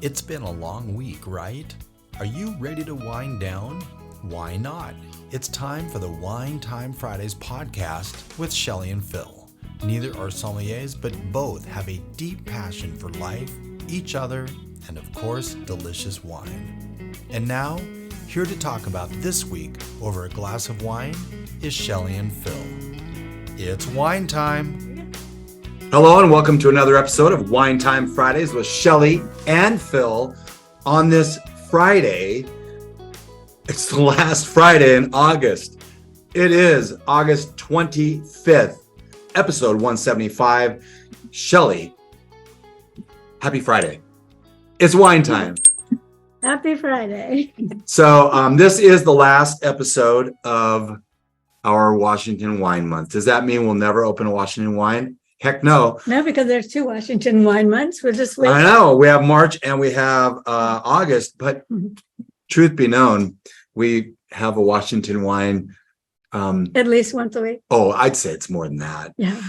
It's been a long week, right? Are you ready to wind down? Why not? It's time for the Wine Time Fridays podcast with Shelley and Phil. Neither are sommeliers, but both have a deep passion for life, each other, and of course, delicious wine. And now, here to talk about this week over a glass of wine is Shelley and Phil. It's wine time. Hello and welcome to another episode of Wine Time Fridays with Shelley and Phil. On this Friday, it's the last Friday in August. It is August 25th, episode 175. Shelley, happy Friday. It's wine time. Happy Friday. So this is the last episode of our Washington Wine Month. Does that mean we'll never open a Washington wine? Heck no. No, because there's two Washington wine months. We'll just wait. I know. We have March and we have August, but truth be known, we have a Washington wine. At least once a week. Oh, I'd say it's more than that. Yeah.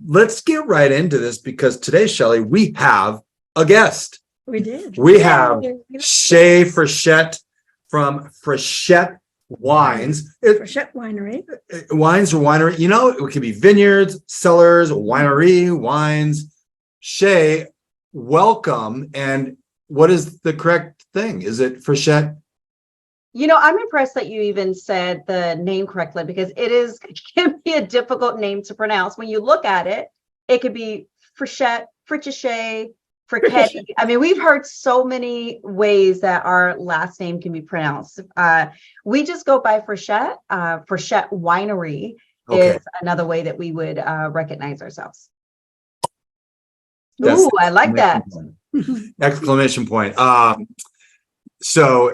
Let's get right into this because today, Shelley, we have a guest. We did. We have Shae Frichette from Frichette Wines. Frichette Winery. Wines or winery. You know, it could be vineyards, cellars, winery, wines. Shae, welcome. And what is the correct thing? Is it Frichette? You know, I'm impressed that you even said the name correctly because it can be a difficult name to pronounce. When you look at it, it could be Frichette, Frichette, Frichette. I mean, we've heard so many ways that our last name can be pronounced. We just go by Frichette. Frichette Winery is another way that we would recognize ourselves. Ooh, I like that. Exclamation point. So,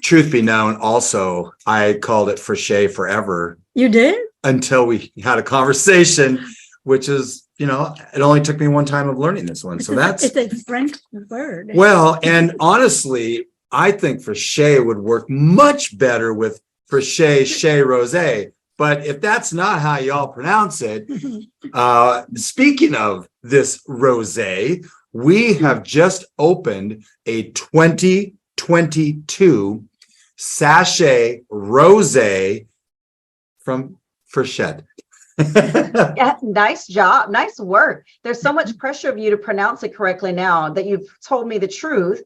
truth be known, also, I called it Frichette forever. You did? Until we had a conversation, which is, you know, it only took me one time of learning this one. So it's a French word. Well, and honestly, I think Frichette would work much better with Frichette Shae Rosé. But if that's not how y'all pronounce it, speaking of this rosé, we have just opened a 2022 Sashay Rosé from Frichette. Yeah, nice job. Nice work. There's so much pressure of you to pronounce it correctly now that you've told me the truth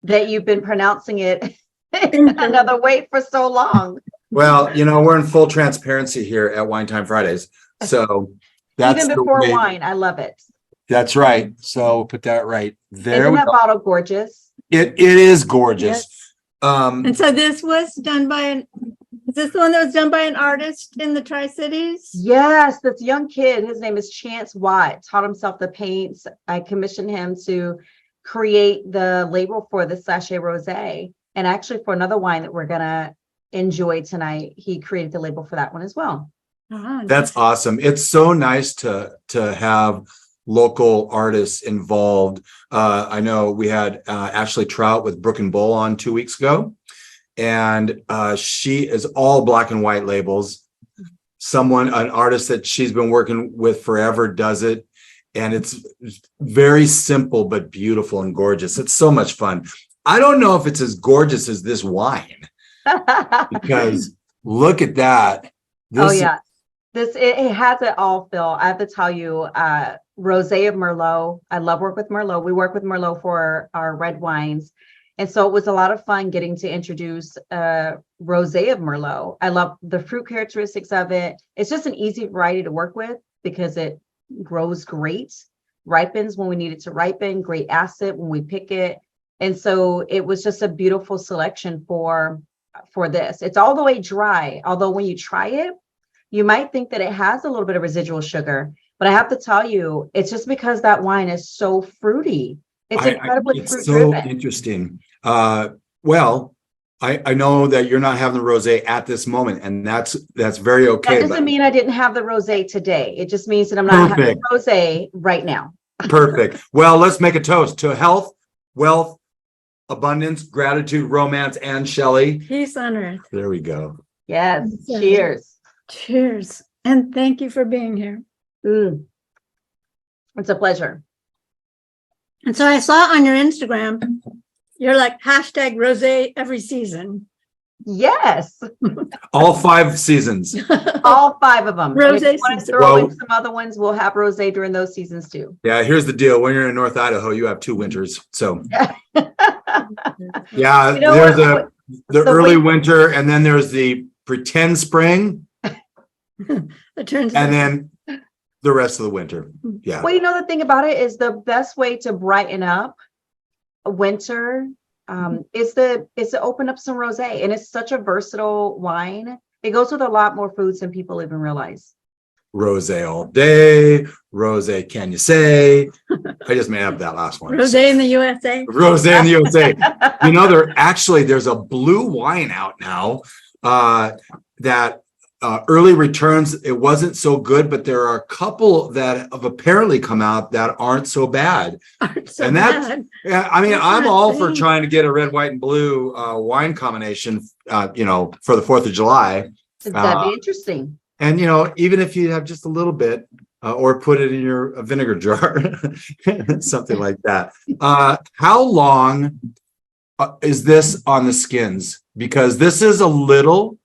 that you've been pronouncing it another way for so long. Well, you know, we're in full transparency here at Wine Time Fridays. So that's even before wine. I love it. That's right. So put that right there. Isn't that bottle gorgeous? It is gorgeous. Yes. And so this was done by is this the one that was done by an artist in the Tri-Cities? Yes, this young kid, his name is Chance Watt, taught himself the paints. I commissioned him to create the label for the Sashay Rosé. And actually for another wine that we're going to enjoy tonight, he created the label for that one as well. That's awesome. It's so nice to have local artists involved. I know we had Ashley Trout with Brook and Bowl on 2 weeks ago. And she is all black and white labels. An artist that she's been working with forever does it. And it's very simple, but beautiful and gorgeous. It's so much fun. I don't know if it's as gorgeous as this wine because look at that. It has it all, Phil. I have to tell you, Rosé of Merlot. I love work with Merlot. We work with Merlot for our red wines. And so it was a lot of fun getting to introduce Rosé of Merlot. I love the fruit characteristics of it. It's just an easy variety to work with because it grows great, ripens when we need it to ripen, great acid when we pick it. And so it was just a beautiful selection for this. It's all the way dry, although when you try it, you might think that it has a little bit of residual sugar. But I have to tell you, it's just because that wine is so fruity. It's incredibly fruit driven. It's so interesting. Well, I know that you're not having the rosé at this moment, and that's very okay. That doesn't mean I didn't have the rosé today. It just means that I'm not having the rosé right now. Perfect. Well, let's make a toast to health, wealth, abundance, gratitude, romance, and Shelley. Peace on earth. There we go. Yes. Cheers. Cheers. And thank you for being here. It's a pleasure. And so I saw on your Instagram, you're like hashtag rosé every season. Yes, All 5 seasons. all 5 of them. Rosé If you want to season. throw in Well- some other ones, we'll have rosé during those seasons too. Yeah, here's the deal. When you're in North Idaho, you have 2 winters. So yeah, You know there's what? the the early win- winter, and then there's the pretend spring, It turns and then the rest of the winter. Yeah. Well, you know, the thing about it is the best way to brighten up a winter is to open up some rosé, and it's such a versatile wine. It goes with a lot more foods than people even realize. Rosé all day. Rosé, can you say? I just made up that last one. rosé in the USA. Rosé in the USA. You know, there's a blue wine out now that early returns. It wasn't so good, but there are a couple that have apparently come out that aren't so bad. So And that's- bad. Yeah, I mean, That's I'm not all for bad. trying to get a red, white, and blue wine combination, for the 4th of July. That'd be interesting. And, even if you have just a little bit, or put it in your vinegar jar, something like that. How long is this on the skins? Because this is has a little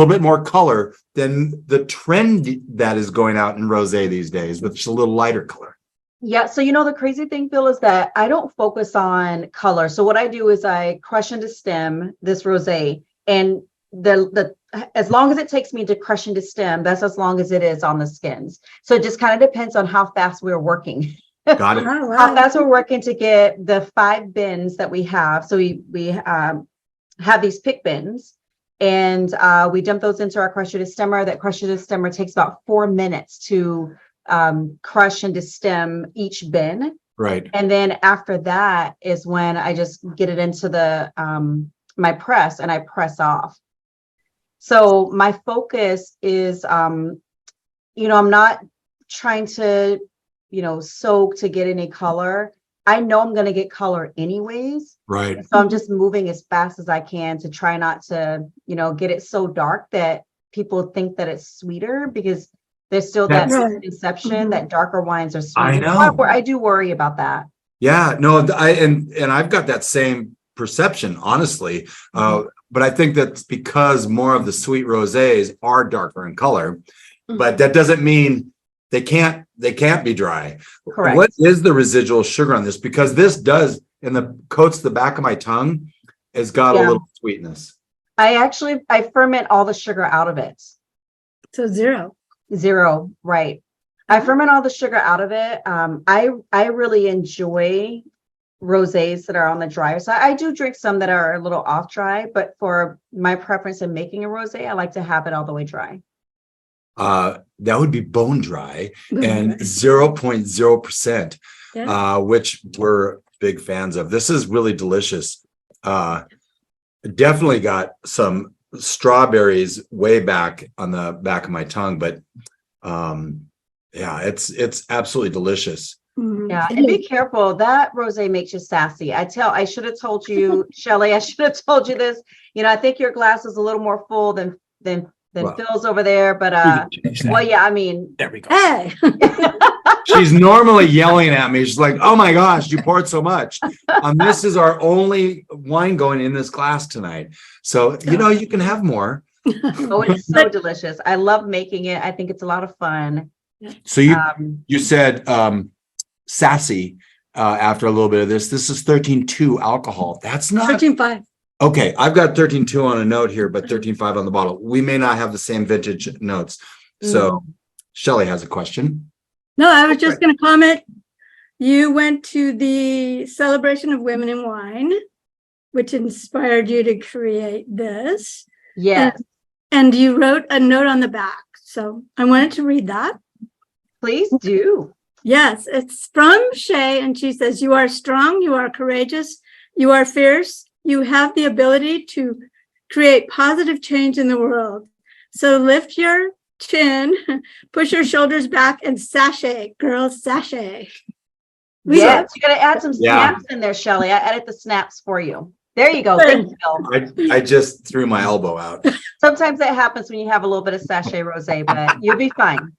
bit more color than the trend that is going out in rosé these days, with just a little lighter color. Yeah. So, the crazy thing, Phil, is that I don't focus on color. So what I do is I crush into stem this rosé, and as long as it takes me to crush into stem, that's as long as it is on the skins. So it just kind of depends on how fast we're working. Got it. Oh, How wow. fast we're working to get the 5 bins that we have. So we have these pick bins, and we dump those into our crusher to stemmer. That crusher to stemmer takes about 4 minutes to crush and to stem each bin. Right. And then after that is when I just get it into the my press, and I press off. So my focus is, I'm not trying to, soak to get any color. I know I'm going to get color anyways. Right. So I'm just moving as fast as I can to try not to, get it so dark that people think that it's sweeter, because there's still that Right. misconception that darker wines are sweet. I know. I do worry about that. Yeah, no, and I've got that same perception, honestly. But I think that's because more of the sweet rosés are darker in color, but that doesn't mean they can't be dry. Correct. What is the residual sugar on this? Because this does, and the coats the back of my tongue, has got a Yeah. little sweetness. I ferment all the sugar out of it. So 0. 0, right. I ferment all the sugar out of it. I really enjoy rosés that are on the drier side. I do drink some that are a little off dry, but for my preference in making a rosé, I like to have it all the way dry. That would be bone dry and 0.0%, Yeah. which we're big fans of. This is really delicious. Definitely got some strawberries way back on the back of my tongue, but yeah, it's absolutely delicious. Mhm. Yeah, and be careful. That rosé makes you sassy. I should have told you, Shelley, I should have told you this. I think your glass is a little more full than Wow. Phil's over there, but well, yeah, I mean, There we go. Hey. She's normally yelling at me. She's like, "Oh my gosh, you poured so much." This is our only wine going in this glass tonight. So, you can have more. oh, it's so delicious. I love making it. I think it's a lot of fun. So you said sassy after a little bit of this. This is 13.2 alcohol. That's not 13.5. okay. I've got 13.2 on a note here, but 13.5 on the bottle. We may not have the same vintage notes. So Shelley has a question. No, I was just going to comment. You went to the celebration of women in wine, which inspired you to create this. Yes, And you wrote a note on the back. So I wanted to read that. please do. Yes, it's from Shae, and she says, "You are strong, you are courageous, you are fierce, you have the ability to create positive change in the world. So lift your chin, push your shoulders back, and sashay, girls, sashay." Yes, you got to add some Yeah. snaps in there, Shelley. I added the snaps for you. There you go. Thank you, Phil. I just threw my elbow out. Sometimes that happens when you have a little bit of Sashay Rosé, but you'll be fine.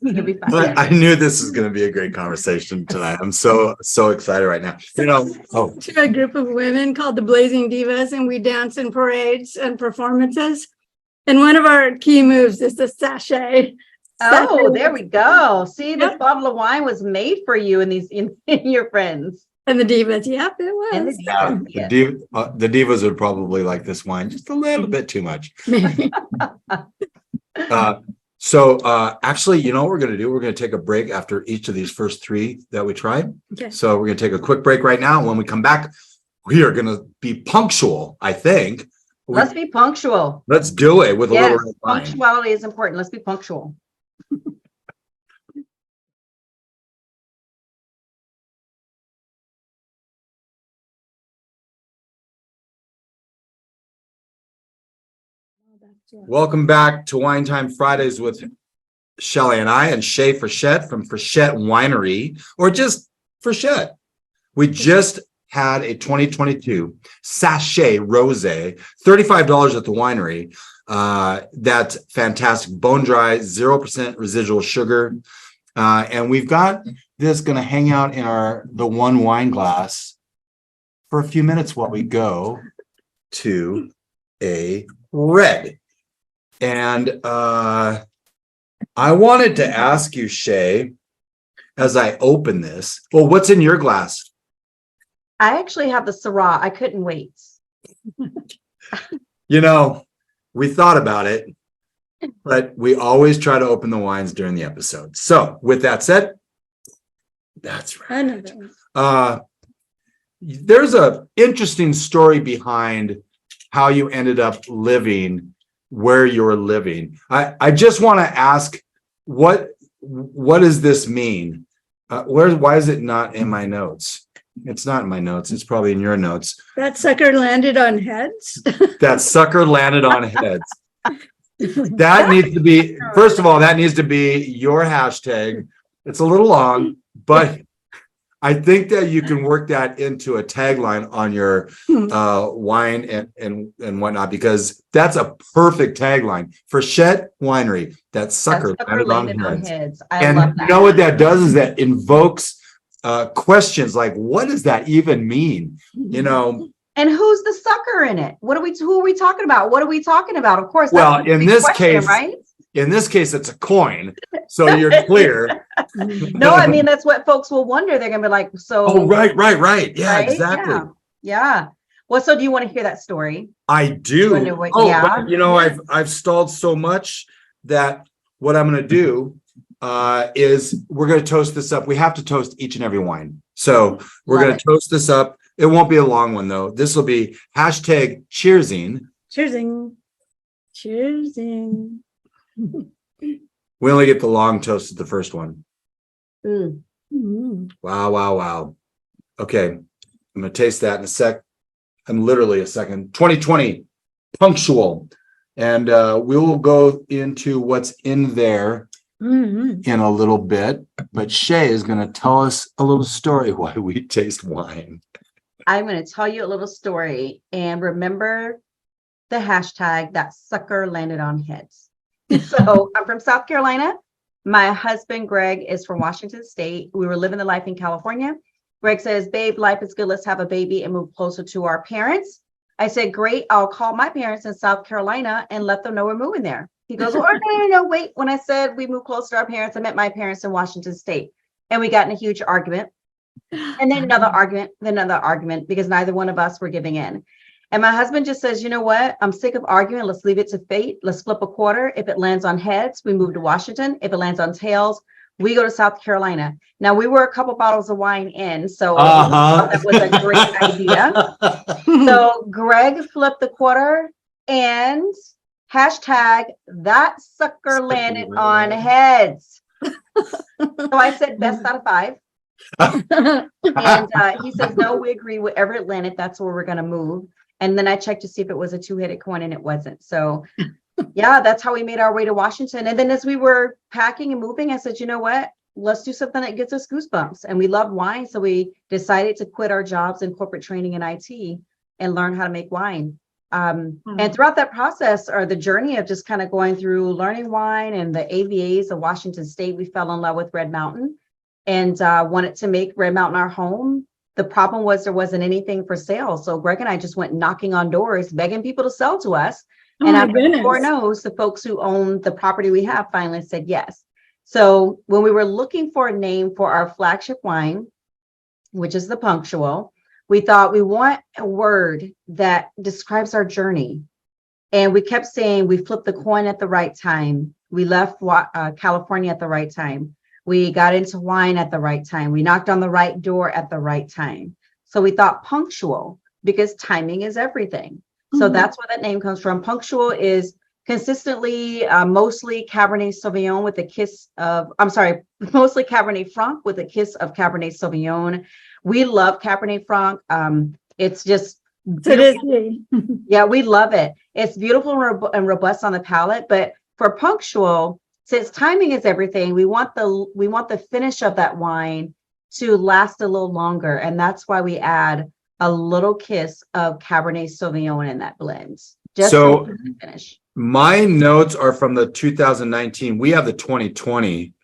You'll be fine. I knew this was going to be a great conversation tonight. I'm so excited right now. To a group of women called the Blazing Divas, and we dance in parades and performances. And one of our key moves is the sachet. Oh, there we go. See, this bottle of wine was made for you and in your friends. And the divas. Yep, it was. And the divas, Yeah, the divas would probably like this wine just a little bit too much. Actually, you know what we're going to do? We're going to take a break after each of these first three that we tried. Okay. So we're going to take a quick break right now. When we come back, we are going to be punctual, I think. Let's be punctual. Let's do it with a little red wine. Punctuality is important. Let's be punctual. Welcome back to Wine Time Fridays with Shelley and I and Shae Frichette from Frichette Winery, or just Frichette. We just had a 2022 Sashay Rosé, $35 at the winery. That's fantastic, bone dry, 0% residual sugar. And we've got this going to hang out in the one wine glass for a few minutes while we go to a red. And I wanted to ask you, Shae, as I open this, well, what's in your glass? I actually have the Syrah. I couldn't wait. You know, we thought about it, but we always try to open the wines during the episode. So with that said, that's right. There's a interesting story behind how you ended up living where you're living. I just want to ask, what does this mean? Why is it not in my notes? It's not in my notes. It's probably in your notes. That sucker landed on heads. That sucker landed on heads. That needs to be, first of all, that needs to be your hashtag. It's a little long, but I think that you can work that into a tagline on your wine and whatnot, because that's a perfect tagline. Frichette Winery, that sucker landed on heads. I love that. You know what that does is that invokes questions like, what does that even mean? You know. And who's the sucker in it? Who are we talking about? What are we talking about? Of course. Well, in this case, right? In this case, it's a coin. So you're clear. No, I mean, that's what folks will wonder. They're going to be like, so. Oh, right. Yeah, right? Exactly. Yeah. Well, so do you want to hear that story? I do. Yeah. You know, I've stalled so much that what I'm going to do is we're going to toast this up. We have to toast each and every wine. So we're going to toast this up. It won't be a long one, though. This will be hashtag cheersing. Cheersing. We only get the long toast at the first one. Mm. Wow. Okay. I'm going to taste that in a sec. I'm literally a second. 2020 Punctual. And we will go into what's in there in a little bit. But Shae is going to tell us a little story why we taste wine. I'm going to tell you a little story. And remember the hashtag, that sucker landed on heads. So I'm from South Carolina. My husband, Greg, is from Washington State. We were living the life in California. Greg says, babe, life is good. Let's have a baby and move closer to our parents. I said, great. I'll call my parents in South Carolina and let them know we're moving there. He goes, well, no, wait. When I said we moved closer to our parents, I met my parents in Washington State. And we got in a huge argument. And then another argument, because neither one of us were giving in. And my husband just says, you know what? I'm sick of arguing. Let's leave it to fate. Let's flip a quarter. If it lands on heads, we move to Washington. If it lands on tails, we go to South Carolina. Now, we were a couple bottles of wine in, so that was a great idea. So Greg flipped the quarter and hashtag that sucker landed on heads. So I said best out of 5. And he says, no, we agree. Wherever it landed, that's where we're going to move. And then I checked to see if it was a 2-headed coin, and it wasn't. So yeah, that's how we made our way to Washington. And then as we were packing and moving, I said, you know what? Let's do something that gets us goosebumps. And we love wine. So we decided to quit our jobs in corporate training and IT and learn how to make wine. And throughout that process, or the journey of just kind of going through learning wine and the AVAs of Washington State, we fell in love with Red Mountain and wanted to make Red Mountain our home. The problem was there wasn't anything for sale. So Greg and I just went knocking on doors, begging people to sell to us. And after 4 no's, the folks who own the property we have finally said yes. So when we were looking for a name for our flagship wine, which is the Punctual, we thought we want a word that describes our journey. And we kept saying we flipped the coin at the right time. We left California at the right time. We got into wine at the right time. We knocked on the right door at the right time. So we thought Punctual, because timing is everything. So that's where that name comes from. Punctual is consistently mostly Cabernet Sauvignon with a kiss of, mostly Cabernet Franc with a kiss of Cabernet Sauvignon. We love Cabernet Franc. It's just, yeah, we love it. It's beautiful and robust on the palate. But for Punctual, since timing is everything, we want the finish of that wine to last a little longer. And that's why we add a little kiss of Cabernet Sauvignon in that blend. Just so finish. My notes are from the 2019. We have the 2020.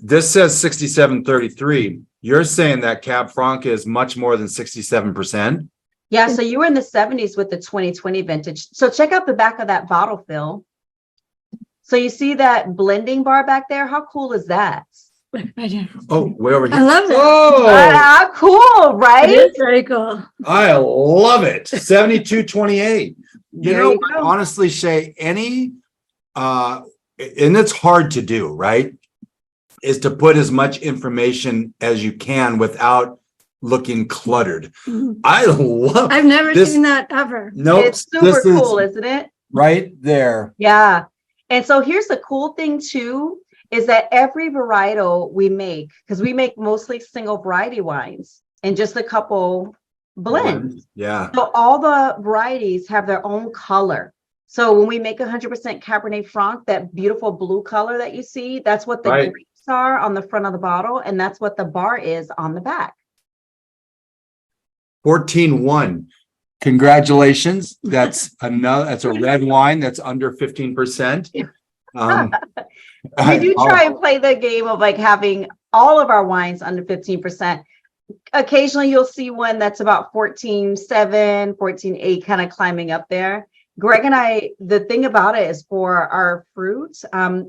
This says 67.33. You're saying that Cab Franc is much more than 67%? Yeah, so you were in the 70s with the 2020 vintage. So check out the back of that bottle, Phil. So you see that blending bar back there? How cool is that? Oh, way over here. I love it. Oh, cool, right? It is very cool. I love it. 72.28. You There know, you go. honestly, Shae, and it's hard to do, right? Is to put as much information as you can without looking cluttered. I've never seen that ever. Nope. It's super cool, isn't it? Right there. Yeah. And so here's the cool thing too, is that every varietal we make, because we make mostly single variety wines and just a couple blends. Yeah. So all the varieties have their own color. So when we make 100% Cabernet Franc, that beautiful blue color that you see, that's what the grapes are on the front of the bottle. And that's what the bar is on the back. 14.1. Congratulations. That's a red wine that's under 15%. We do try and play the game of like having all of our wines under 15%. Occasionally you'll see one that's about 14.7, 14.8, kind of climbing up there. Greg and I, the thing about it is for our fruit,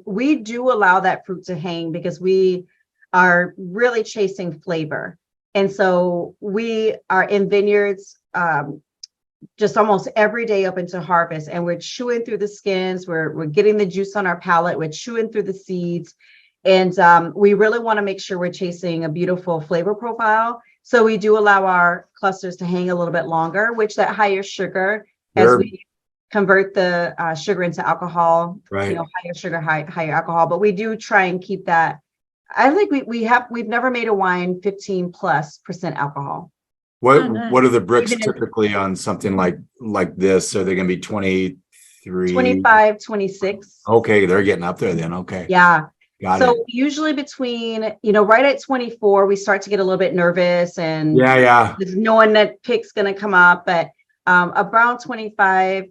we do allow that fruit to hang because we are really chasing flavor. And so we are in vineyards just almost every day up into harvest, and we're chewing through the skins. We're getting the juice on our palate. We're chewing through the seeds. And we really want to make sure we're chasing a beautiful flavor profile. So we do allow our clusters to hang a little bit longer, which that higher sugar, as we convert the sugar into alcohol, right? Higher sugar, higher alcohol. But we do try and keep that. I think we've never made a wine 15+% alcohol. What are the bricks typically on something like this? Are they going to be 23, 25, 26? Okay, they're getting up there then. Okay. Yeah. Got it. Usually between, right at 24, we start to get a little bit nervous and there's knowing that pick's going to come up, but around 25,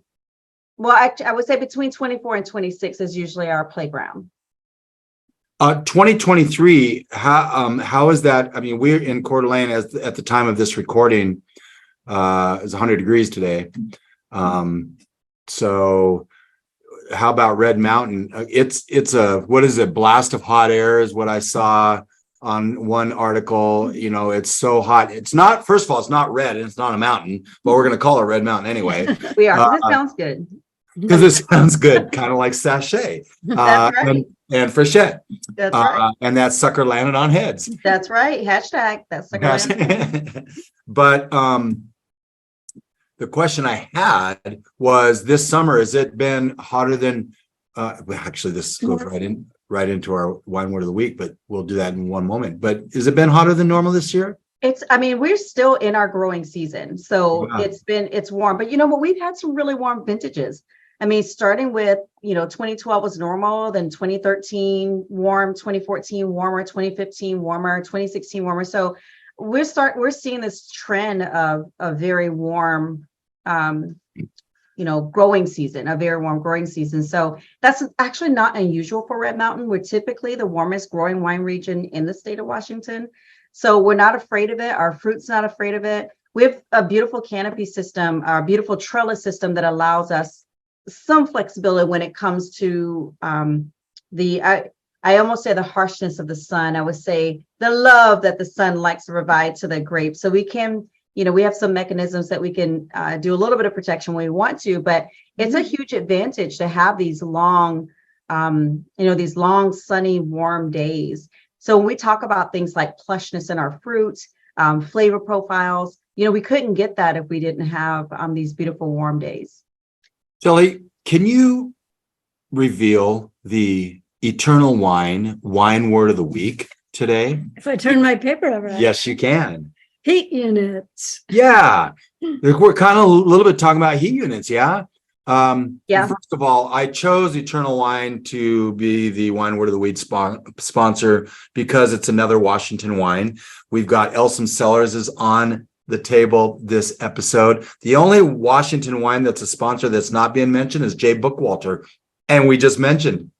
well, I would say between 24 and 26 is usually our playground. 2023, how is that? I mean, we're in Coeur d'Alene at the time of this recording, it's 100 degrees today. So how about Red Mountain? It's a, what is it? Blast of hot air is what I saw on one article. It's so hot. It's not, first of all, it's not red and it's not a mountain, but we're going to call it Red Mountain anyway. We are. This sounds good. Because it sounds good, kind of like Sashay. That's right. And Frichette. That's right. And that sucker landed on heads. That's right. Hashtag that sucker landed. But the question I had was, this summer, has it been hotter than actually this goes right into our wine word of the week, but we'll do that in one moment. But has it been hotter than normal this year? We're still in our growing season. So it's warm. But you know what? We've had some really warm vintages. Starting with, 2012 was normal, then 2013 warm, 2014 warmer, 2015 warmer, 2016 warmer. So we're seeing this trend of very warm growing season, a very warm growing season. So that's actually not unusual for Red Mountain. We're typically the warmest growing wine region in the state of Washington. So we're not afraid of it. Our fruit's not afraid of it. We have a beautiful canopy system, our beautiful trellis system that allows us some flexibility when it comes to I almost say the harshness of the sun. I would say the love that the sun likes to provide to the grape. So we can, we have some mechanisms that we can do a little bit of protection when we want to, but it's a huge advantage to have these long, these long, sunny, warm days. So when we talk about things like plushness in our fruit, flavor profiles, we couldn't get that if we didn't have these beautiful warm days. Shelley, can you reveal the eternal wine word of the week today? If I turn my paper over. Yes, you can. Heat units. Yeah. We're kind of a little bit talking about heat units. Yeah. Yeah. First of all, I chose Eternal Wine to be the wine word of the week sponsor because it's another Washington wine. We've got Elsom Cellars is on the table this episode. The only Washington wine that's a sponsor that's not being mentioned is Jay Bookwalter. And we just mentioned.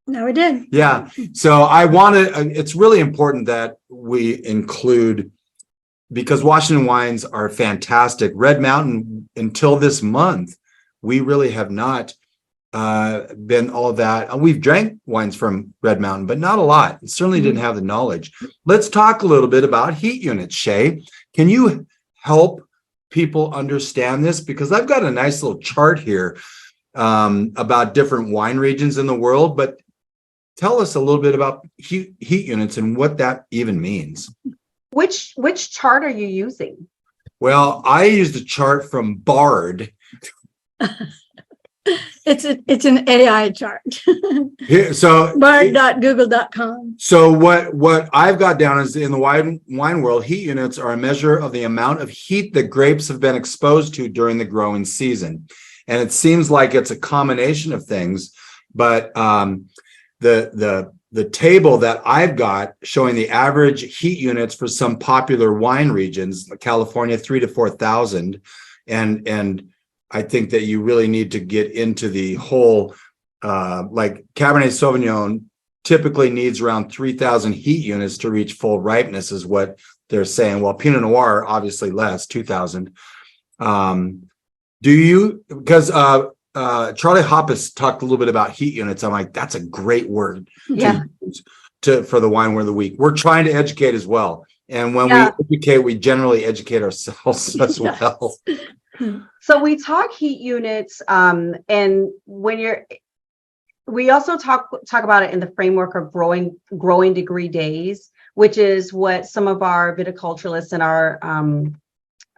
No, we did. Yeah. So it's really important that we include, because Washington wines are fantastic. Red Mountain, until this month, we really have not been all that. We've drank wines from Red Mountain, but not a lot. Certainly didn't have the knowledge. Let's talk a little bit about heat units, Shae. Can you help people understand this? Because I've got a nice little chart here about different wine regions in the world, but tell us a little bit about heat units and what that even means. Which chart are you using? Well, I used a chart from Bard. It's an AI chart. So Bard.google.com. So what I've got down is in the wine world, heat units are a measure of the amount of heat that grapes have been exposed to during the growing season. And it seems like it's a combination of things, but the table that I've got showing the average heat units for some popular wine regions, California, 3,000 to 4,000, and I think that you really need to get into the whole, like Cabernet Sauvignon typically needs around 3,000 heat units to reach full ripeness is what they're saying. Well, Pinot Noir, obviously less, 2,000. Because Charlie Hoppus talked a little bit about heat units. I'm like, that's a great word to use for the wine word of the week. We're trying to educate as well. And when we educate, we generally educate ourselves as well. So we talk heat units, and we also talk about it in the framework of growing degree days, which is what some of our viticulturalists and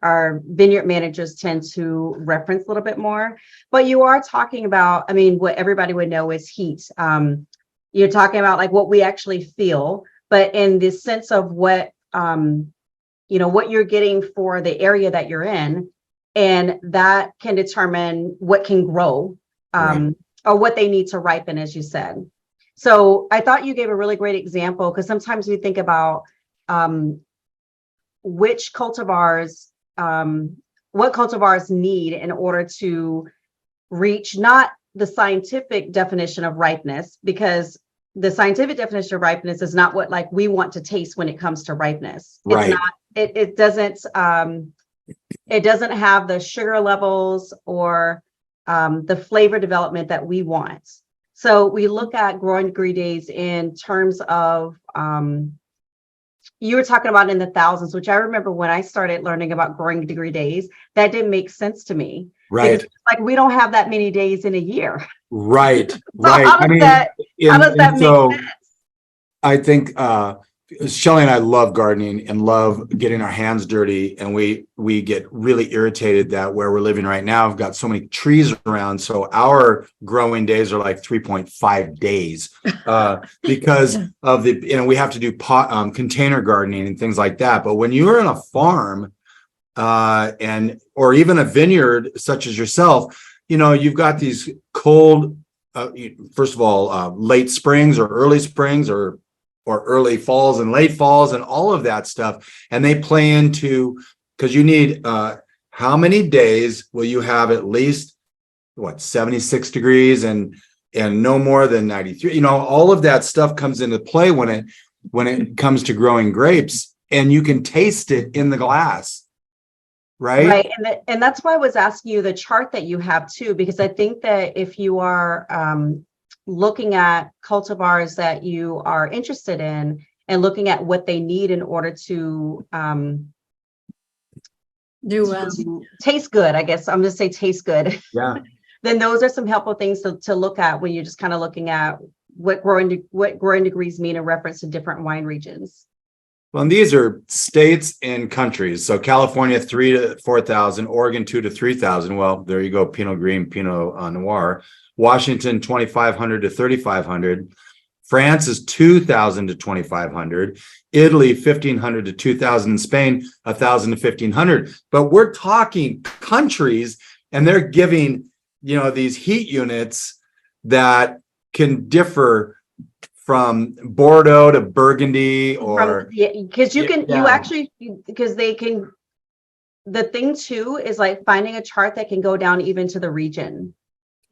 our vineyard managers tend to reference a little bit more. But you are talking about, what everybody would know is heat. You're talking about like what we actually feel, but in the sense of what you're getting for the area that you're in. And that can determine what can grow or what they need to ripen, as you said. So I thought you gave a really great example, because sometimes we think about what cultivars need in order to reach not the scientific definition of ripeness, because the scientific definition of ripeness is not what like we want to taste when it comes to ripeness. Right. It's not, it doesn't have the sugar levels or the flavor development that we want. So we look at growing degree days in terms of, you were talking about in the thousands, which I remember when I started learning about growing degree days, that didn't make sense to me. Right. Like we don't have that many days in a year. Right. So right. how does that make sense? I think Shelley and I love gardening and love getting our hands dirty, and we get really irritated that where we're living right now, we've got so many trees around, so our growing days are like 3.5 days because of we have to do container gardening and things like that. But when you're in a farm or even a vineyard such as yourself, you've got these cold, first of all, late springs or early springs or early falls and late falls and all of that stuff. And they play into, because you need how many days will you have at least 76 degrees and no more than 93? You know, all of that stuff comes into play when it comes to growing grapes, and you can taste it in the glass. Right. And that's why I was asking you the chart that you have too, because I think that if you are looking at cultivars that you are interested in and looking at what they need in order to Do well. Taste good, I guess I'm going to say taste good. Yeah. Then those are some helpful things to look at when you're just kind of looking at what growing degrees mean in reference to different wine regions. Well, and these are states and countries. So California, 3,000 to 4,000, Oregon, 2,000 to 3,000. Well, there you go. Pinot Green, Pinot Noir. Washington, 2,500 to 3,500. France is 2,000 to 2,500. Italy, 1,500 to 2,000. Spain, 1,000 to 1,500. But we're talking countries, and they're giving, these heat units that can differ from Bordeaux to Burgundy, or because they can. The thing too is like finding a chart that can go down even to the region.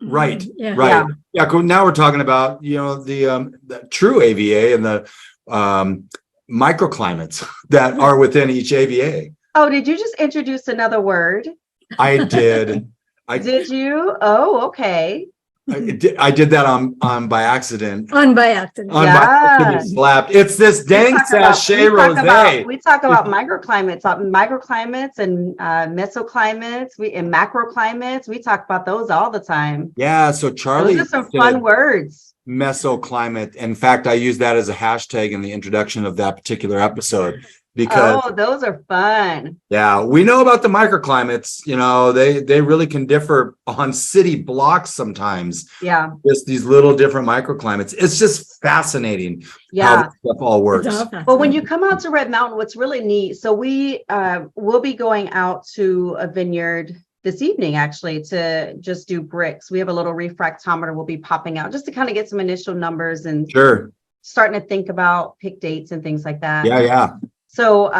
Right. Yeah. Right. Yeah. Now we're talking about, the true AVA and the microclimates that are within each AVA. Oh, did you just introduce another word? I did. Did you? Oh, okay. I did that on by accident. By accident. By accident, slapped. It's this dang Sashay Rosé. We talk about microclimates and mesoclimates, and macroclimates. We talk about those all the time. Yeah. So Charlie, those are some fun words. Mesoclimate. In fact, I use that as a hashtag in the introduction of that particular episode. Because those are fun. Yeah, we know about the microclimates. They really can differ on city blocks sometimes. Yeah, just these little different microclimates. It's just fascinating. Yeah, how this stuff all works. Well, when you come out to Red Mountain, what's really neat. So we will be going out to a vineyard this evening, actually, to just do bricks. We have a little refractometer we'll be popping out just to kind of get some initial numbers and starting to think about pick dates and things like that. Yeah. So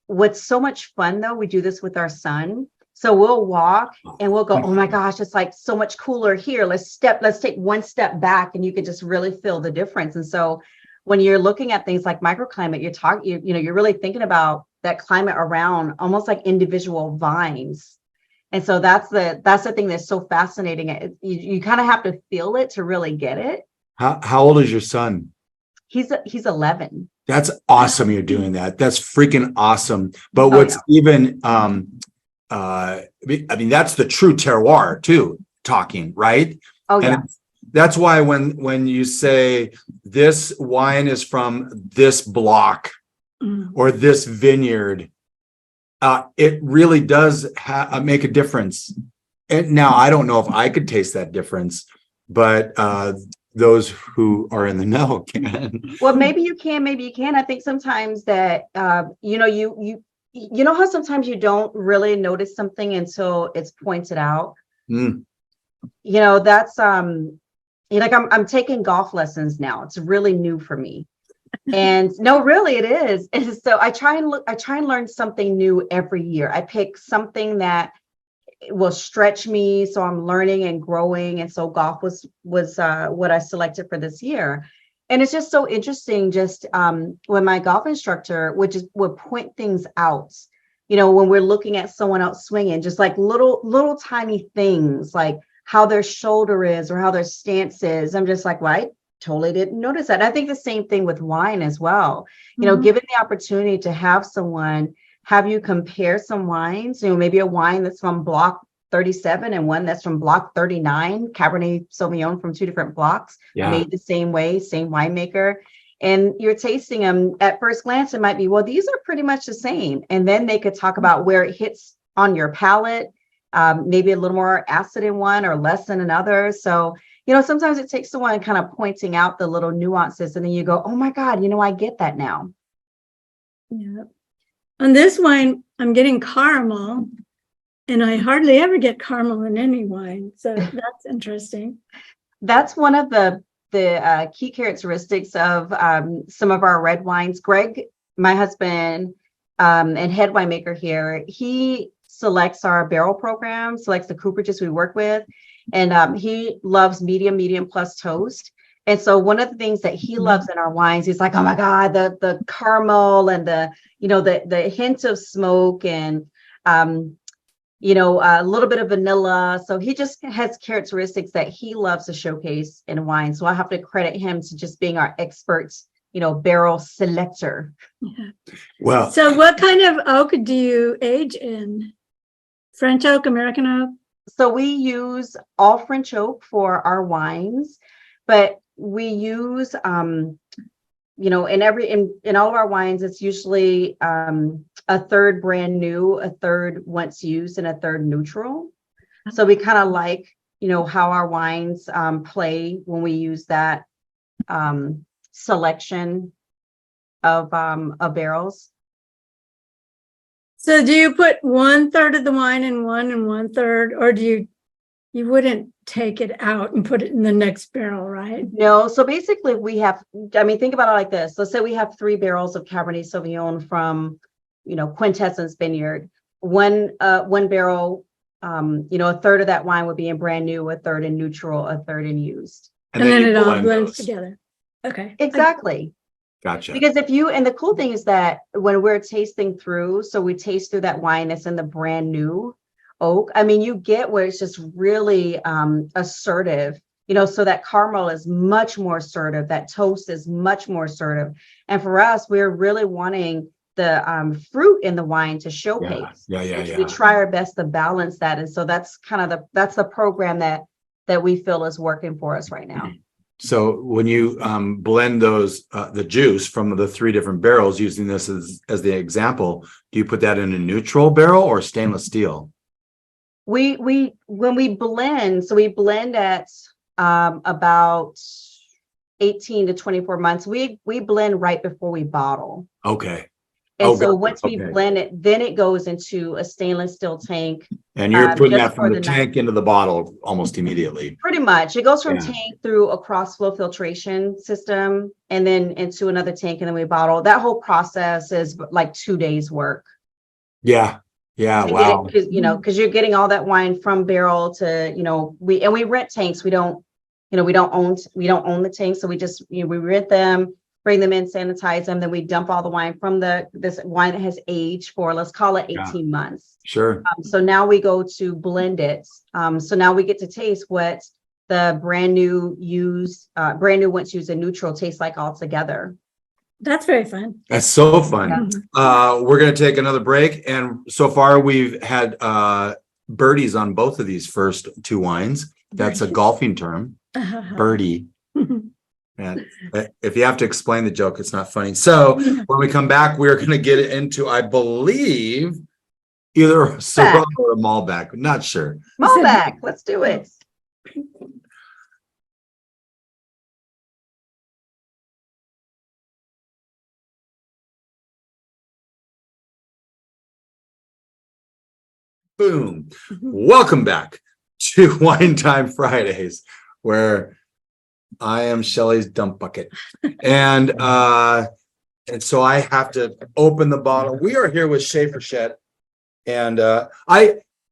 what's so much fun, though, we do this with our son. So we'll walk and we'll go, oh, my gosh, it's like so much cooler here. Let's take one step back, and you can just really feel the difference. And so when you're looking at things like microclimate, you're really thinking about that climate around almost like individual vines. And so that's the thing that's so fascinating. You kind of have to feel it to really get it. How old is your son? He's 11. That's awesome. You're doing that. That's freaking awesome. But what's even, I mean, that's the true terroir too, talking, right? Oh, yeah. And that's why when you say this wine is from this block or this vineyard, it really does make a difference. And now I don't know if I could taste that difference, but those who are in the know can. Well, maybe you can, maybe you can. I think sometimes that you know how sometimes you don't really notice something until it's pointed out. That's like I'm taking golf lessons now. It's really new for me. And no, really it is. And so I try and learn something new every year. I pick something that will stretch me, so I'm learning and growing. And so golf was what I selected for this year. And it's just so interesting, just when my golf instructor would point things out, when we're looking at someone else swinging, just like little tiny things, like how their shoulder is or how their stance is. I'm just like, well, I totally didn't notice that. And I think the same thing with wine as well. Given the opportunity to have someone have you compare some wines, maybe a wine that's from block 37 and one that's from block 39, Cabernet Sauvignon from two different blocks, made the same way, same winemaker. And you're tasting them at first glance, it might be, well, these are pretty much the same. And then they could talk about where it hits on your palate, maybe a little more acid in one or less in another. So, sometimes it takes someone kind of pointing out the little nuances, and then you go, oh my God, I get that now. Yeah. On this wine, I'm getting caramel, and I hardly ever get caramel in any wine. So that's interesting. That's one of the key characteristics of some of our red wines. Greg, my husband and head winemaker here, he selects our barrel program, selects the cooperages we work with. And he loves medium plus toast. And so one of the things that he loves in our wines, he's like, oh my God, the caramel and the hint of smoke and, a little bit of vanilla. So he just has characteristics that he loves to showcase in wine. So I have to credit him to just being our expert, barrel selector. Yeah. Well, So what kind of oak do you age in? French oak, American oak? So we use all French oak for our wines, but we use, in all of our wines, it's usually a third brand new, a third once used, and a third neutral. So we kind of like, how our wines play when we use that selection of barrels. So do you put 1/3 of the wine in one and 1/3, or do you wouldn't take it out and put it in the next barrel, right? No. So basically think about it like this. Let's say we have 3 barrels of Cabernet Sauvignon from, Quintessence Vineyard. One barrel, a third of that wine would be in brand new, a third in neutral, a third in used. And then you it all blend blends those. together. Okay. Exactly. Gotcha. Because and the cool thing is that when we're tasting through, so we taste through that wine that's in the brand new oak, you get where it's just really assertive, so that caramel is much more assertive, that toast is much more assertive. And for us, we're really wanting the fruit in the wine to showcase. Yeah. We try our best to balance that. And so that's kind of that's the program that we feel is working for us right now. So when you blend those, the juice from the 3 different barrels, using this as the example, do you put that in a neutral barrel or stainless steel? When we blend, so we blend at about 18 to 24 months. We blend right before we bottle. Okay. And so once we blend it, then it goes into a stainless steel tank. And you're putting just that from for the tank into the bottle almost immediately. Pretty much. It goes from Yeah. tank through a cross flow filtration system and then into another tank, and then we bottle. That whole process is like 2 days work. Yeah. Wow. Because you're getting all that wine from barrel to, we rent tanks. We don't own the tanks. So we just, we rent them, bring them in, sanitize them. Then we dump all the wine from this wine that has aged for, let's call it 18 months. Sure. So now we go to blend it. So now we get to taste what the brand new once used and neutral tastes like all together. That's very fun. That's so fun. We're going to take another break. And so far we've had birdies on both of these first 2 wines. That's a golfing term. Birdie. And if you have to explain the joke, it's not funny. So when we come back, we're going to get into, I believe, either a Syrah or a Malbec. I'm not sure. Malbec, let's do it. Boom. Welcome back to Wine Time Fridays, where I am Shelley's dump bucket. And so I have to open the bottle. We are here with Shae Frichette. And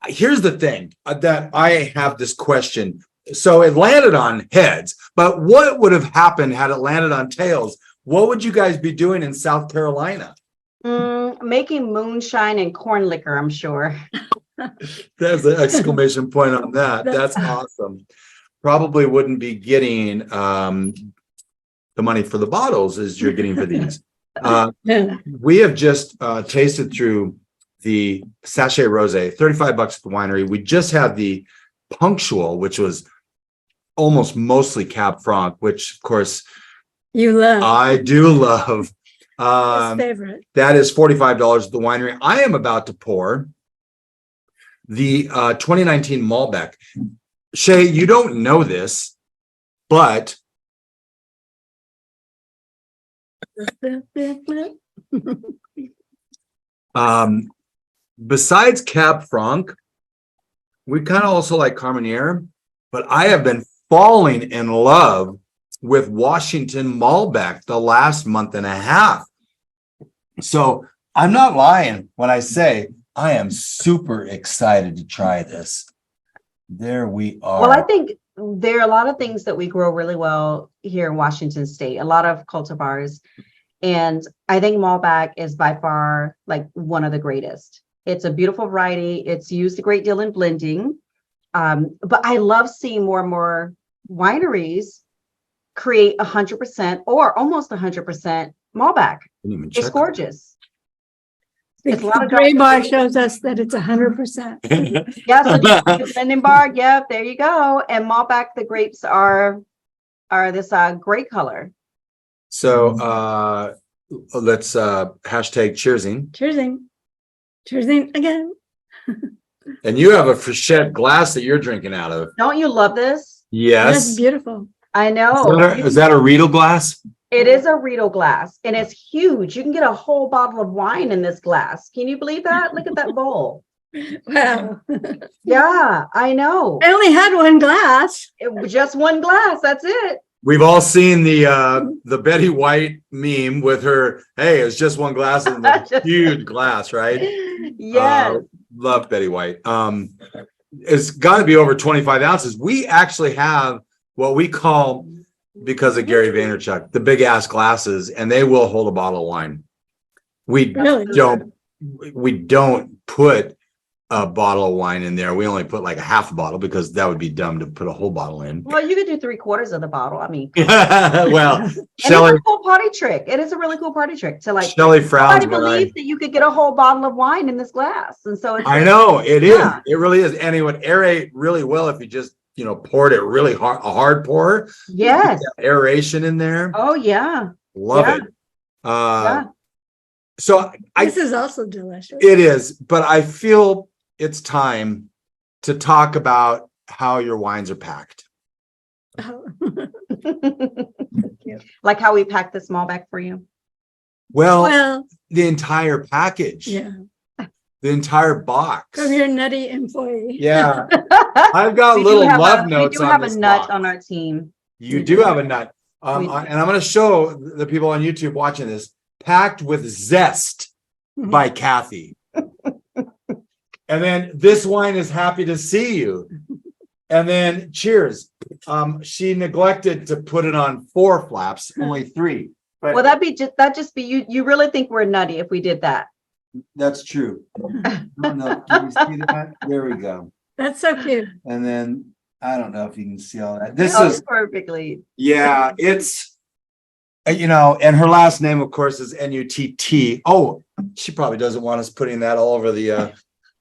here's the thing that I have this question. So it landed on heads, but what would have happened had it landed on tails? What would you guys be doing in South Carolina? Making moonshine and corn liquor, I'm sure. There's an exclamation point on that. That's awesome. Probably wouldn't be getting the money for the bottles as you're getting for these. We have just tasted through the Sashay Rosé, $35 at the winery. We just had the Punctual, which was almost mostly Cab Franc, which of course you love. I do love. His favorite. That is $45 at the winery. I am about to pour the 2019 Malbec. Shae, you don't know this, but besides Cab Franc, we kind of also like Carmenere, but I have been falling in love with Washington Malbec the last month and a half. So I'm not lying when I say I am super excited to try this. There we are. Well, I think there are a lot of things that we grow really well here in Washington State, a lot of cultivars. And I think Malbec is by far like one of the greatest. It's a beautiful variety. It's used a great deal in blending. But I love seeing more and more wineries create 100% or almost 100% Malbec. It's gorgeous. It's a lot of gray bar shows us that it's 100%. Yeah, so the blending bar, yep, there you go. And Malbec, the grapes are this gray color. So let's hashtag cheersing. Cheersing again. And you have a Frichette glass that you're drinking out of. Don't you love this? Yes. That's beautiful. I know. Is that a Riedel glass? It is a Riedel glass, and it's huge. You can get a whole bottle of wine in this glass. Can you believe that? Look at that bowl. Wow. Yeah, I know. I only had one glass. It was just one glass. That's it. We've all seen the Betty White meme with her, hey, it's just one glass in the huge glass, right? Yes. Love Betty White. It's got to be over 25 ounces. We actually have what we call, because of Gary Vaynerchuk, the big ass glasses, and they will hold a bottle of wine. We don't put a bottle of wine in there. We only put like a half a bottle because that would be dumb to put a whole bottle in. Well, you could do 3/4 of the bottle. I mean, well, Shelley, it's a cool party trick. It is a really cool party trick to like. Shelley frowns. I believe that you could get a whole bottle of wine in this glass, and so it's I know it is. It really is, and it would aerate really well if you just poured it really hard, a hard pour. Yes, aeration in there. Oh yeah, love it. So this is also delicious. It is, but I feel it's time to talk about how your wines are packed. Oh. Like how we packed the Malbec for you. Well, the entire package. Yeah. The entire box. From your nutty employee. Yeah. I've got little love notes. We do have a nut on our team. You do have a nut. And I'm going to show the people on YouTube watching this. Packed with Zest by Kathy. And then this wine is happy to see you. And then cheers. She neglected to put it on 4 flaps, only 3. But well, that'd just be you. You really think we're nutty if we did that? That's true. I don't know. Can you see that? There we go. That's so cute. And then I don't know if you can see all that. This is perfectly. Yeah, it's and her last name, of course, is Nutt. Oh, she probably doesn't want us putting that all over the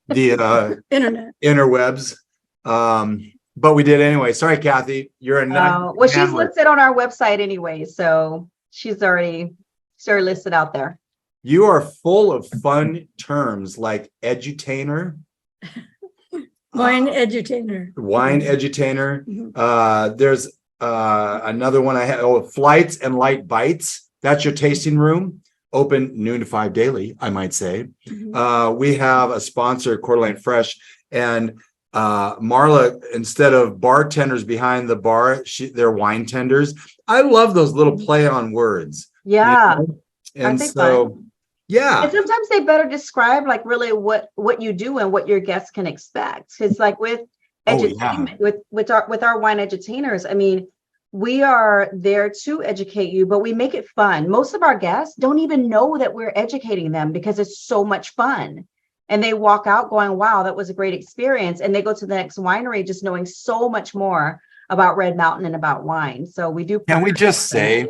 internet interwebs. But we did anyway. Sorry, Kathy. You're a nut. Well, she's listed on our website anyway, so she's already listed out there. You are full of fun terms like edutainer. Wine edutainer. Wine edutainer. There's another one I had. Flights and light bites. That's your tasting room. Open noon to 5 daily, I might say. We have a sponsor, Coeur d'Alene Fresh, and Marla, instead of bartenders behind the bar, they're wine tenders. I love those little play on words. Yeah. And so fun. Yeah. And sometimes they better describe like really what you do and what your guests can expect. Because like with edutainment, with our wine edutainers, I mean, we are there to educate you, but we make it fun. Most of our guests don't even know that we're educating them because it's so much fun. And they walk out going, wow, that was a great experience. And they go to the next winery just knowing so much more about Red Mountain and about wine. So we do. Can we just say,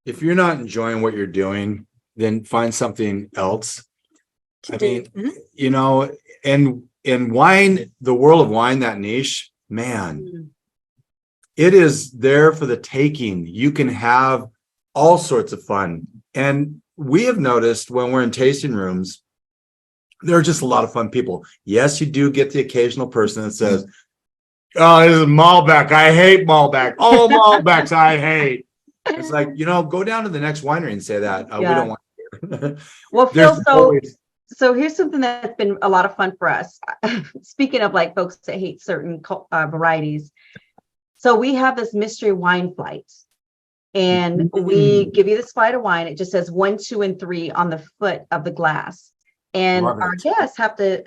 if you're not enjoying what you're doing, then find something else. I mean, and in wine, the world of wine, that niche, man, it is there for the taking. You can have all sorts of fun. And we have noticed when we're in tasting rooms, there are just a lot of fun people. Yes, you do get the occasional person that says, oh, this is Malbec. I hate Malbec. All Malbecs I hate. It's like, go down to the next winery and say that. We don't want to. Well, Phil, so here's something that's been a lot of fun for us. Speaking of like folks that hate certain varieties. So we have this mystery wine flight. And we give you this flight of wine. It just says 1, 2, and 3 on the foot of the glass. And Love our it. guests have to,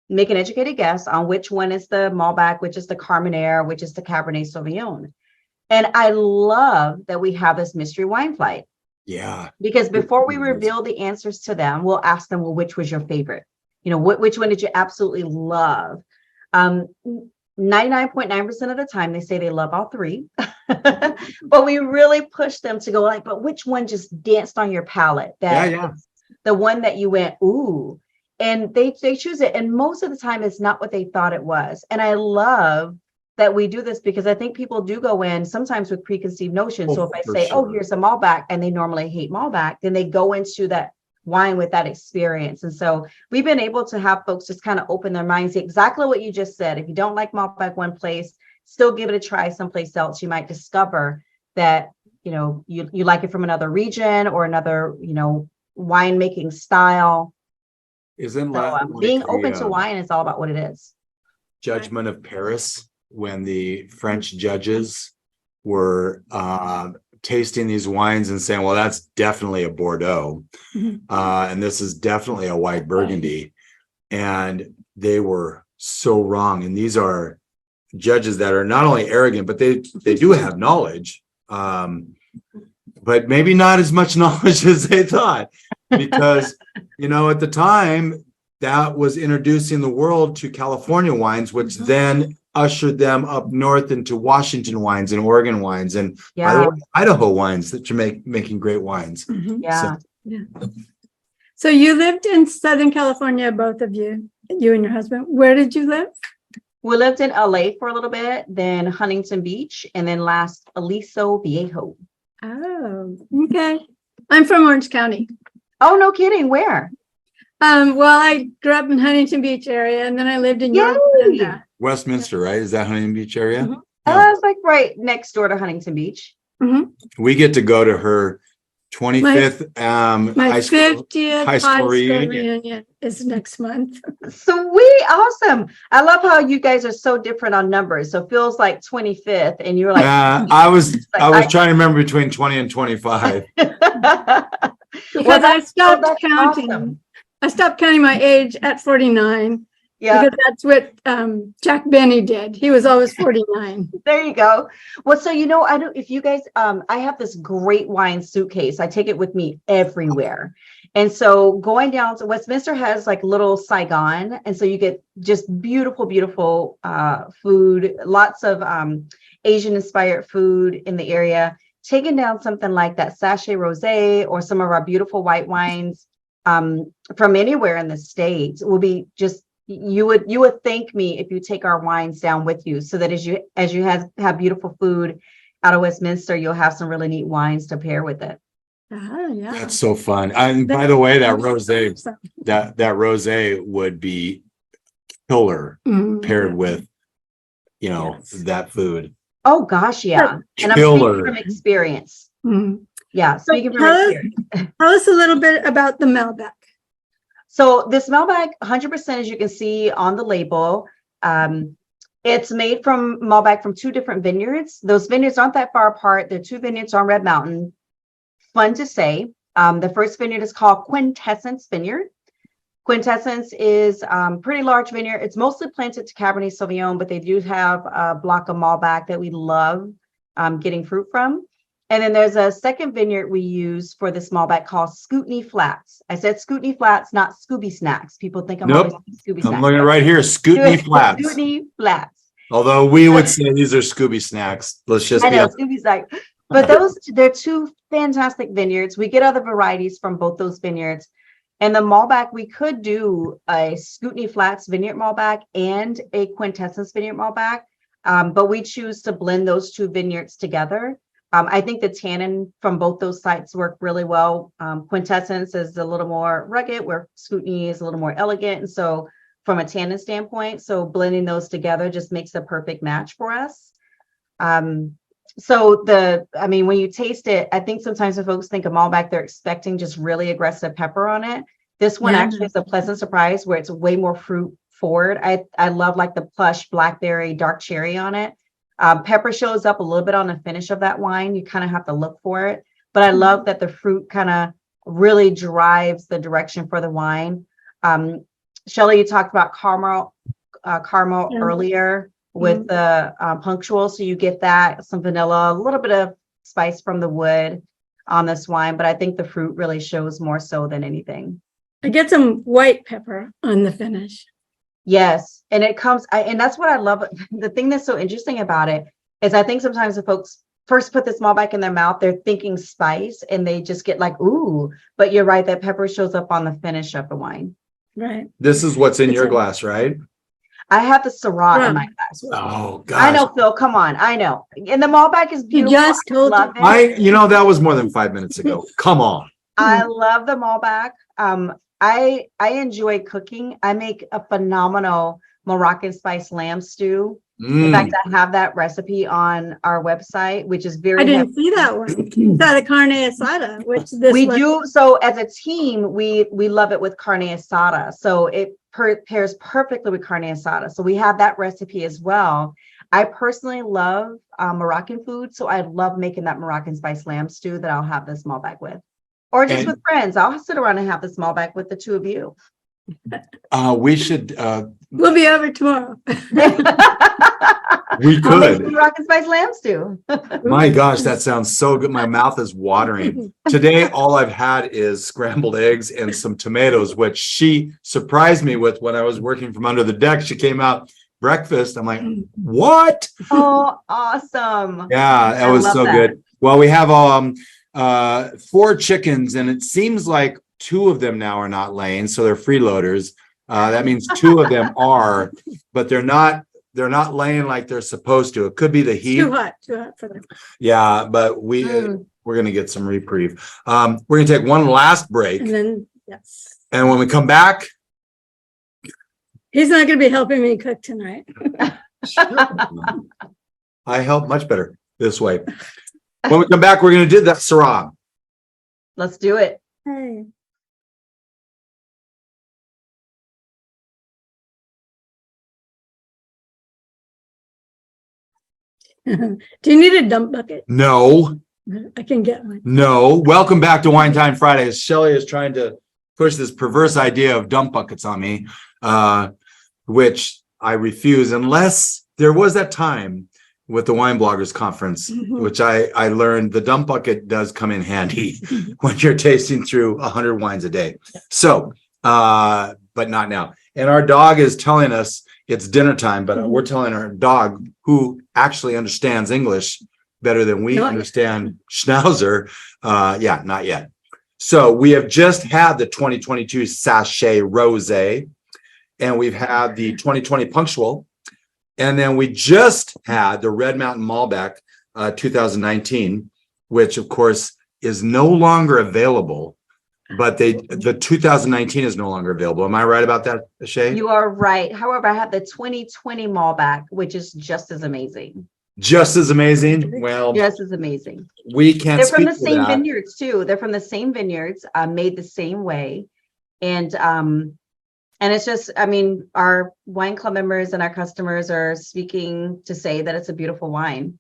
make an educated guess on which one is the Malbec, which is the Carmenere, which is the Cabernet Sauvignon. And I love that we have this mystery wine flight. Yeah. Because before we reveal the answers to them, we'll ask them, well, which was your favorite? Which one did you absolutely love? 99.9% of the time, they say they love all three. But we really push them to go like, but which one just danced on your palate? Yeah. The one that you went, ooh. And they choose it. And most of the time, it's not what they thought it was. And I love that we do this because I think people do go in sometimes with preconceived notions. So if I say, oh, here's a Malbec, and they normally hate Malbec, then they go into that wine with that experience. And so we've been able to have folks just kind of open their minds, exactly what you just said. If you don't like Malbec one place, still give it a try someplace else. You might discover that, you like it from another region or another, winemaking style. Isn't So, that being like open the, to wine is all about what it is. Judgment of Paris, when the French judges were tasting these wines and saying, well, that's definitely a Bordeaux. And this is definitely a white Burgundy. And they were so wrong. And these are judges that are not only arrogant, but they do have knowledge, but maybe not as much knowledge as they thought. Because, at the time, that was introducing the world to California wines, which then ushered them up north into Washington wines and Oregon wines. And by the way, Idaho wines that you're making great wines. Yeah. So you lived in Southern California, both of you and your husband. Where did you live? We lived in LA for a little bit, then Huntington Beach, and then last Aliso Viejo. Oh, okay. I'm from Orange County. Oh, no kidding. Where? Well, I grew up in Huntington Beach area, and then I lived in York. Westminster, right? Is that Huntington Beach area? Mm-hmm. I was like right next door to Huntington Beach. We get to go to her 25th my high school 50th high school reunion is next month. Sweet, awesome. I love how you guys are so different on numbers. So it feels like 25th, and you're like, I was trying to remember between 20 and 25. Because I stopped counting. Awesome. I stopped counting my age at 49. Yeah. Because that's what Jack Benny did. He was always 49. There you go. Well, so, I don't, if you guys, I have this great wine suitcase. I take it with me everywhere. And so going down to Westminster has like little Saigon. And so you get just beautiful, beautiful food, lots of Asian inspired food in the area. Taking down something like that Sashay Rosé or some of our beautiful white wines from anywhere in the States will be just, you would thank me if you take our wines down with you, so that as you have beautiful food out of Westminster, you'll have some really neat wines to pair with it. Yeah. That's so fun. And by the way, that rosé, that rosé would be killer paired with, that food. Oh gosh, yeah. And I'm speaking from experience. Yeah, speaking from experience. Tell us a little bit about the Malbec. So this Malbec, 100%, as you can see on the label, it's made from Malbec from two different vineyards. Those vineyards aren't that far apart. They're two vineyards on Red Mountain. Fun to say. The first vineyard is called Quintessence Vineyard. Quintessence is pretty large vineyard. It's mostly planted to Cabernet Sauvignon, but they do have a block of Malbec that we love getting fruit from. And then there's a second vineyard we use for this Malbec called Scootney Flats. I said Scootney Flats, not Scooby Snacks. People think I'm always Scooby Snacks. I'm looking right here, Scootney Flats. Scootney Flats. Although we would say these are Scooby Snacks. Let's just be honest. Scooby Snacks. But they're two fantastic vineyards. We get other varieties from both those vineyards. And the Malbec, we could do a Scootney Flats Vineyard Malbec and a Quintessence Vineyard Malbec, but we choose to blend those two vineyards together. I think the tannin from both those sites work really well. Quintessence is a little more rugged, where Scootney is a little more elegant. And so from a tannin standpoint, so blending those together just makes a perfect match for us. When you taste it, I think sometimes when folks think of Malbec, they're expecting just really aggressive pepper on it. This one actually is a pleasant surprise where it's way more fruit forward. I love like the plush blackberry, dark cherry on it. Pepper shows up a little bit on the finish of that wine. You kind of have to look for it, but I love that the fruit kind of really drives the direction for the wine. Shelley, you talked about caramel Yeah. earlier with the Punctual. So you get that, some vanilla, a little bit of spice from the wood on this wine, but I think the fruit really shows more so than anything. I get some white pepper on the finish. Yes. And it comes, and that's what I love. The thing that's so interesting about it is I think sometimes the folks first put this Malbec in their mouth, they're thinking spice and they just get like, ooh, but you're right, that pepper shows up on the finish of the wine. Right. This is what's in your glass, right? I have the Syrah in my glass. Oh, gosh. I know, Phil, come on. I know. And the Malbec is beautiful. You just told I love it. That was more than 5 minutes ago. Come on. I love the Malbec. I enjoy cooking. I make a phenomenal Moroccan spice lamb stew. In fact, I have that recipe on our website, which is very. I didn't see that one. It's at a carne asada, which this we do. So as a team, we love it with carne asada. So it pairs perfectly with carne asada. So we have that recipe as well. I personally love Moroccan food, so I love making that Moroccan spice lamb stew that I'll have this Malbec with, or just with friends. I'll sit around and have this Malbec with the two of you. We should. We'll be over tomorrow. We could. Moroccan spice lamb stew. My gosh, that sounds so good. My mouth is watering. Today, all I've had is scrambled eggs and some tomatoes, which she surprised me with when I was working from under the deck. She came out breakfast. I'm like, what? Oh, awesome. Yeah, that was so good. Well, we have 4 chickens, and it seems like 2 of them now are not laying, so they're freeloaders. That means 2 of them are, but they're not laying like they're supposed to. It could be the heat. Too hot for them. Yeah, but we're gonna get some reprieve. We're gonna take one last break, And then, yes. and when we come back, He's not going to be helping me cook tonight. I help much better this way. When we come back, we're gonna do that Syrah. Let's do it. Hey. Do you need a dump bucket? No. I can get one. No. Welcome back to Wine Time Fridays. Shelley is trying to push this perverse idea of dump buckets on me, which I refuse unless there was that time with the Wine Bloggers Conference, which I learned the dump bucket does come in handy when you're tasting through 100 wines a day. So, but not now. And our dog is telling us it's dinner time, but we're telling our dog, who actually understands English better than we understand Schnauzer, not yet. So we have just had the 2022 Sashay Rosé, and we've had the 2020 Punctual, and then we just had the Red Mountain Malbec 2019, which of course is no longer available. But the 2019 is no longer available. Am I right about that, Shae? You are right. However, I have the 2020 Malbec, which is just as amazing. Just as amazing. Well, just as amazing. We can't. They're from the same vineyards too. They're from the same vineyards, made the same way, and it's just, I mean, our wine club members and our customers are speaking to say that it's a beautiful wine.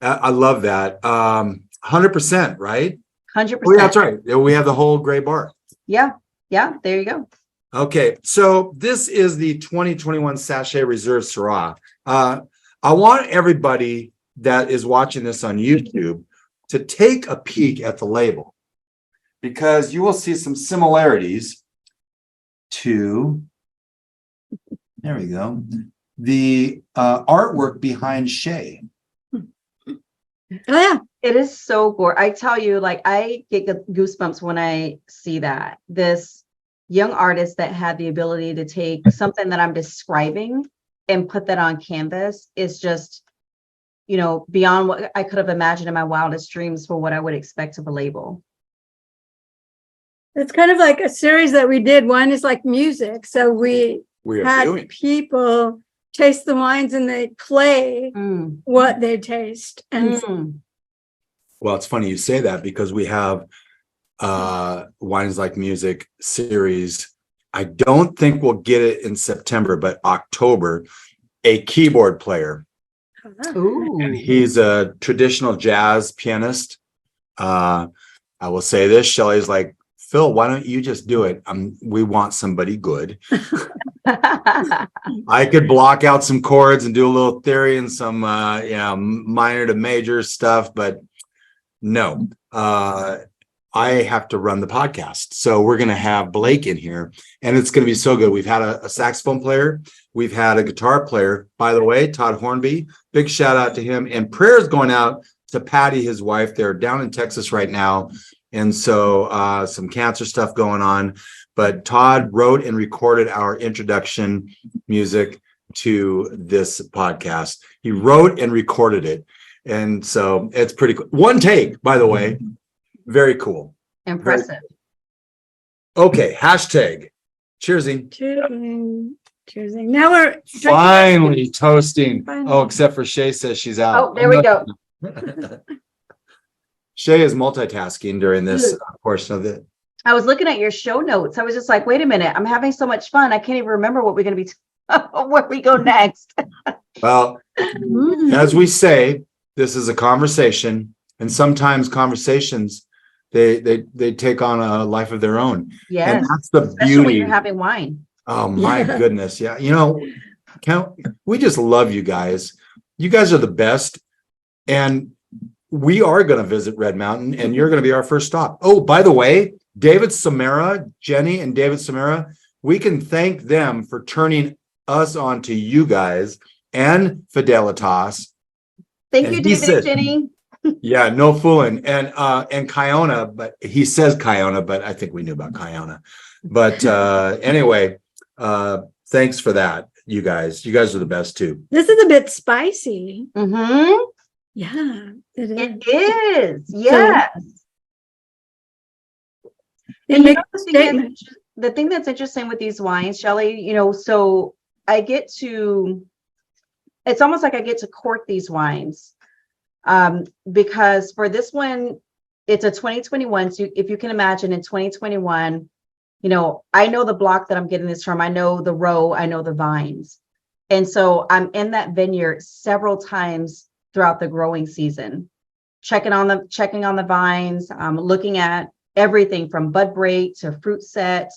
I love that. 100%, right? 100%. Oh, yeah, that's right. We have the whole gray bar. Yeah. There you go. Okay, so this is the 2021 Sashay Reserve Syrah. I want everybody that is watching this on YouTube to take a peek at the label, because you will see some similarities to, there we go, the artwork behind Shae. Oh, yeah. It is so gorgeous. I tell you, like, I get goosebumps when I see that. This young artist that had the ability to take something that I'm describing and put that on canvas is just, beyond what I could have imagined in my wildest dreams for what I would expect of a label. It's kind of like a series that we did. One is like music. So we had people taste the wines and they play what they taste. And well, it's funny you say that, because we have Wines Like Music series. I don't think we'll get it in September, but October, a keyboard player. Ooh. And he's a traditional jazz pianist. I will say this, Shelley's like, Phil, why don't you just do it? We want somebody good. I could block out some chords and do a little theory and some minor to major stuff, but no, I have to run the podcast. So we're going to have Blake in here, and it's going to be so good. We've had a saxophone player. We've had a guitar player, by the way, Todd Hornby. Big shout out to him. And prayers going out to Patty, his wife. They're down in Texas right now. And so some cancer stuff going on. But Todd wrote and recorded our introduction music to this podcast. He wrote and recorded it. And so it's pretty cool. One take, by the way. Very cool. Impressive. Okay, hashtag. Cheersing. Cheersing. Now we're Finally toasting. Finally. Oh, except for Shae says she's out. Oh, there we go. Shae is multitasking during this portion of it. I was looking at your show notes. I was just like, wait a minute, I'm having so much fun. I can't even remember what we're going to be, where we go next. Well, as we say, this is a conversation, and sometimes conversations, they take on a life of their own. Yes. And that's the Especially beauty. when you're having wine. Oh my goodness. Yeah. You know, we just love you guys. You guys are the best. And we are going to visit Red Mountain, and you're going to be our first stop. Oh, by the way, David Samara, Jenny and David Samara, we can thank them for turning us on to you guys and Fidelitas. Thank And you, he David said- and Jenny. Yeah, no fooling. And Kiona, but he says Kiona, but I think we knew about Kiona. But anyway, thanks for that, you guys. You guys are the best too. This is a bit spicy. Mm-hmm. Yeah, it is. It is. Yes. It And makes a the statement. thing that's interesting with these wines, Shelley, so it's almost like I get to court these wines. Because for this one, it's a 2021. So if you can imagine, in 2021, I know the block that I'm getting this from. I know the row, I know the vines. And so I'm in that vineyard several times throughout the growing season, checking on the vines, looking at everything from bud break to fruit set.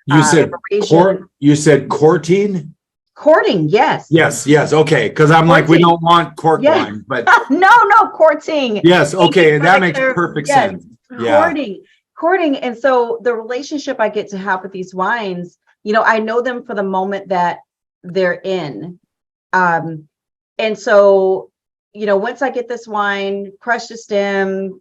You said preparation. you said courting? Courting, yes. Yes. Okay. Because I'm like, we don't want cork Yeah. wine, but No, courting. yes. Okay. That makes Correct. perfect Yes. sense. Yeah. Courting. And so the relationship I get to have with these wines, I know them for the moment that they're in. And so, once I get this wine, crush the stem,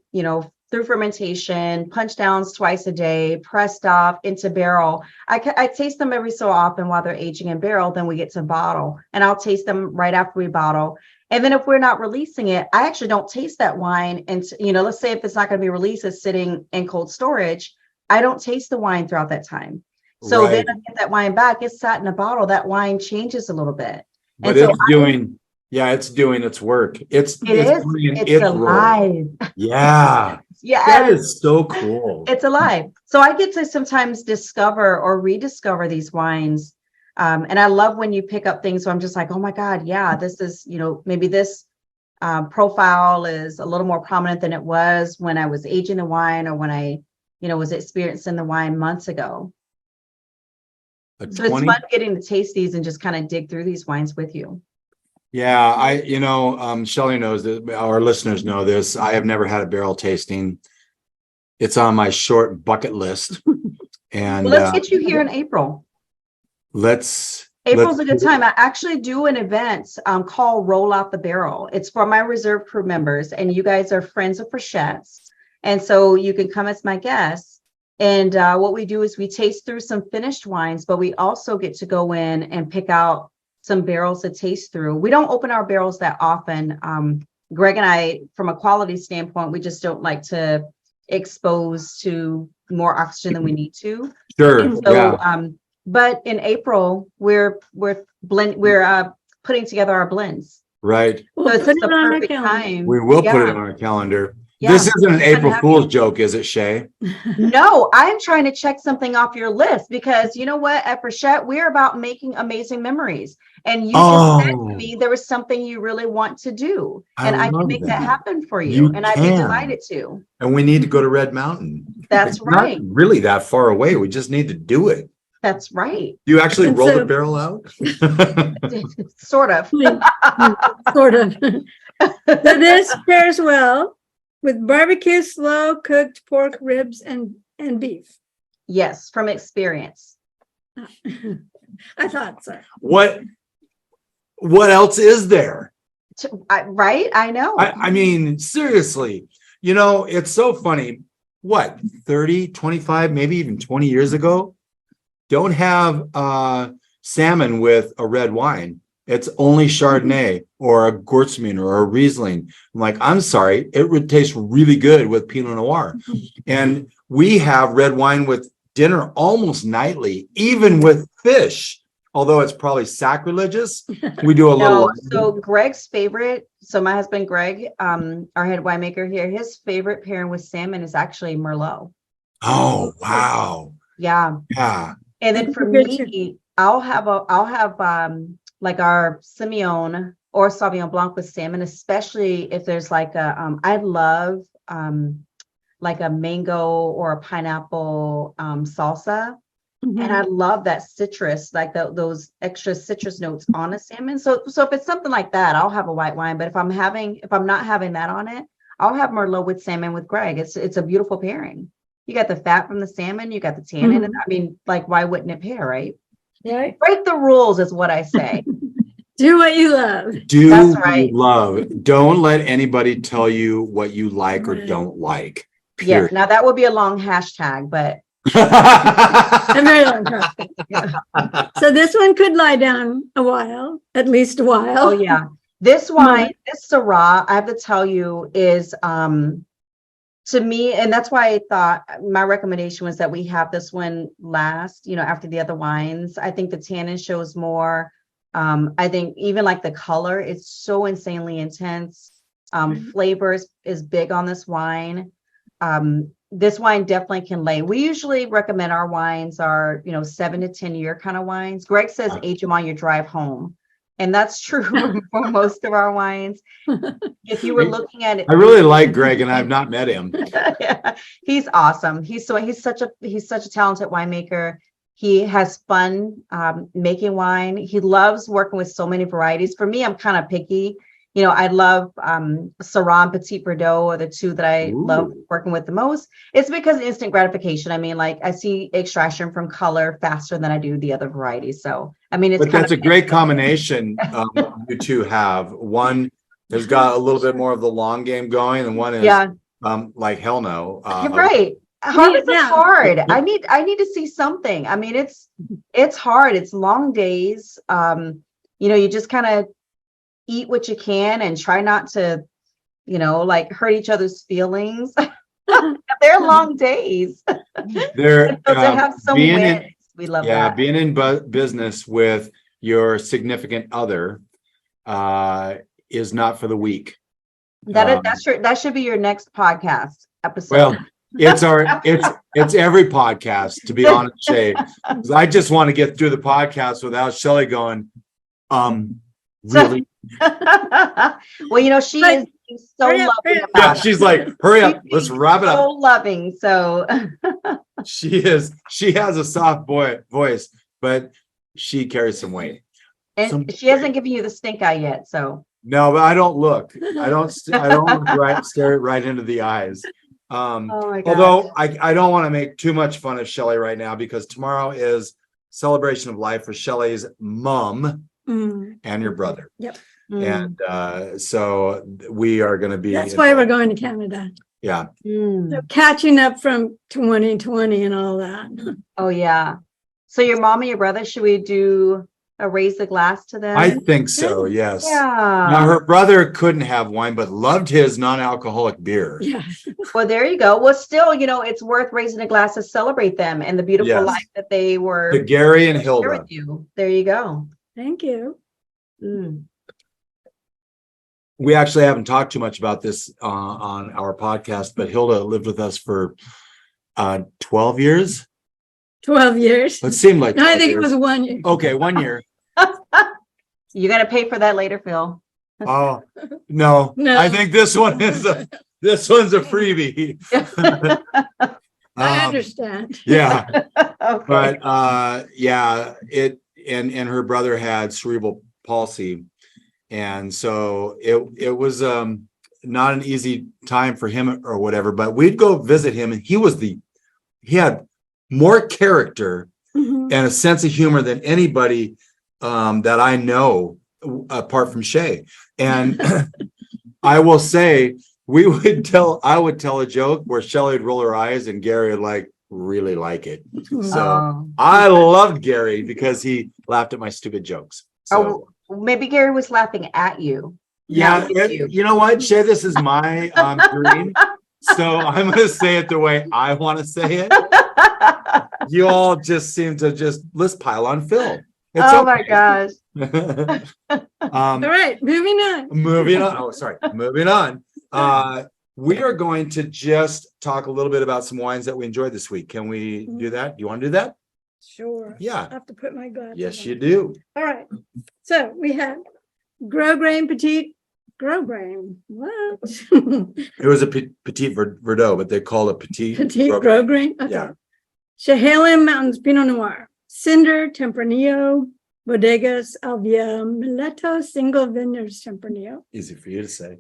through fermentation, punch downs twice a day, pressed off into barrel. I taste them every so often while they're aging in barrel. Then we get to bottle, and I'll taste them right after we bottle. And then if we're not releasing it, I actually don't taste that wine. And let's say if it's not going to be released, it's sitting in cold storage. I don't taste the wine throughout that time. So Right. then I get that wine back. It's sat in a bottle. That wine changes a little bit. But And so it's doing its work. It's alive. Yeah. Yeah. That is so cool. It's alive. So I get to sometimes discover or rediscover these wines. And I love when you pick up things. So I'm just like, oh my God, yeah, this is, maybe this profile is a little more prominent than it was when I was aging the wine or when I, was experiencing the wine months ago. So it's fun getting to taste these and just kind of dig through these wines with you. Yeah, Shelley knows that, our listeners know this. I have never had a barrel tasting. It's on my short bucket list. And Well, let's get you here in April. April's April's a good time. I actually do an event called Roll Out the Barrel. It's for my reserve crew members, and you guys are friends of Frichette's. And so you can come as my guest. And what we do is we taste through some finished wines, but we also get to go in and pick out some barrels to taste through. We don't open our barrels that often. Greg and I, from a quality standpoint, we just don't like to expose to more oxygen than we need to. Sure. So, Yeah. but in April, we're putting together our blends. Right. We'll So it's put the it on our perfect calendar. time. We will put it Yeah. on our calendar. Yeah. This isn't an April happy. Fool's joke, is it, Shae? No, I'm trying to check something off your list because you know what, at Frichette, we're about making amazing memories. And you just said to me there was something you really want to do, and I can make that happen for you, and I'd be delighted to. And we need to go to Red Mountain. That's right. Not really that far away. We just need to do it. That's right. Do you actually roll the barrel out? Sort of. Sort of. So this pairs well with barbecue, slow cooked pork ribs and beef. Yes, from experience. I thought so. What else is there? Right? I know. I mean, seriously, you know, it's so funny. What, 30, 25, maybe even 20 years ago? Don't have salmon with a red wine. It's only Chardonnay or a Gewürztraminer or a Riesling. I'm like, I'm sorry, it would taste really good with Pinot Noir. And we have red wine with dinner almost nightly, even with fish. Although it's probably sacrilegious, we do a little. So Greg's favorite, so my husband Greg, our head winemaker here, his favorite pairing with salmon is actually Merlot. Oh, wow. Yeah. Yeah. And then for me, I'll have like our Simeon or Sauvignon Blanc with salmon, especially if there's like a, I love like a mango or a pineapple salsa. Mm-hmm. And I love that citrus, like those extra citrus notes on a salmon. So if it's something like that, I'll have a white wine. But if I'm not having that on it, I'll have Merlot with salmon with Greg. It's a beautiful pairing. You got the fat from the salmon, you got the tannin. And I mean, like, why wouldn't it pair, right? Yeah. Break the rules is what I say. Do what you love. Do what you love. Don't let anybody tell you what you like or don't like. Period. Yeah. Now that would be a long hashtag, but a very long hashtag. Yeah. So this one could lie down a while, at least a while. Oh yeah. This wine, this Syrah, I have to tell you, is to me, and that's why I thought my recommendation was that we have this one last, after the other wines. I think the tannin shows more. I think even like the color, it's so insanely intense. Flavors is big on this wine. This wine definitely can lay. We usually recommend our wines are, 7 to 10 year kind of wines. Greg says age them on your drive home. And that's true for most of our wines. If you were looking at it, I really like Greg, and I've not met him. Yeah, he's awesome. He's such a talented winemaker. He has fun making wine. He loves working with so many varieties. For me, I'm kind of picky. I love Syrah and Petit Verdot are the two that I love working with the most. It's because of instant gratification. I mean, like I see extraction from color faster than I do the other varieties. So, I mean, that's a great combination you two have. One has got a little bit more of the long game going, and one is like hell no. You're right. Harvest is hard. I need to see something. I mean, it's hard. It's long days. You just kind of eat what you can and try not to, like hurt each other's feelings. They're long days. They're to have some wins. We love that. Yeah, being in business with your significant other is not for the weak. That should be your next podcast episode. Well, it's every podcast, to be honest, Shae. I just want to get through the podcast without Shelley going, really? Well, she is so loving about it. She's like, hurry up, let's wrap it up. So loving. So she has a soft voice, but she carries some weight. And she hasn't given you the stink eye yet. So no, but I don't look. I don't stare right into the eyes. Although I don't want to make too much fun of Shelley right now, because tomorrow is celebration of life for Shelley's mom and your brother. Yep. And so we are going to be. That's why we're going to Canada. Yeah. So catching up from 2020 and all that. Oh yeah. So your mom and your brother, should we do a raise the glass to them? I think so. Yes. Yeah. Now her brother couldn't have wine, but loved his non-alcoholic beer. Yeah. Well, there you go. Well, still, it's worth raising a glass to celebrate them and the beautiful life that they were. To Garry and Hilda. With you. There you go. Thank you. we actually haven't talked too much about this on our podcast, but Hilda lived with us for 12 years. 12 years. It seemed like No, I 12 think years. it was 1 year. Okay, 1 year. You got to pay for that later, Phil. Oh, no. No. I think this one's a freebie. I understand. Yeah. Okay. But yeah, it and her brother had cerebral palsy. And so it was not an easy time for him or whatever, but we'd go visit him, and he had more character Mhm. and a sense of humor than anybody that I know apart from Shae. And I will say I would tell a joke where Shelley would roll her eyes and Garry would like really like it. So Oh. I loved Garry because he laughed at my stupid jokes. So Maybe Garry was laughing at you. yeah, not with you. you know what, Shae, this is my dream. So I'm going to say it the way I want to say it. You all just seem to let's pile on Phil. It's Oh my gosh. All right, moving on. Moving on. Oh, sorry. Moving on. We are going to just talk a little bit about some wines that we enjoyed this week. Can we do that? You want to do that? Sure. I Yeah. have to put my glasses Yes, on. you do. All right. So we had Gros Grain. What? It was a Petit Verdot, but they call it Petit. Petit Gros- Gros Grain. Okay. Yeah. Chehalem Mountains Pinot Noir. Cinder Tempranillo. Bodegas Alvia Mileto Single Vineyards Tempranillo. Easy for you to say.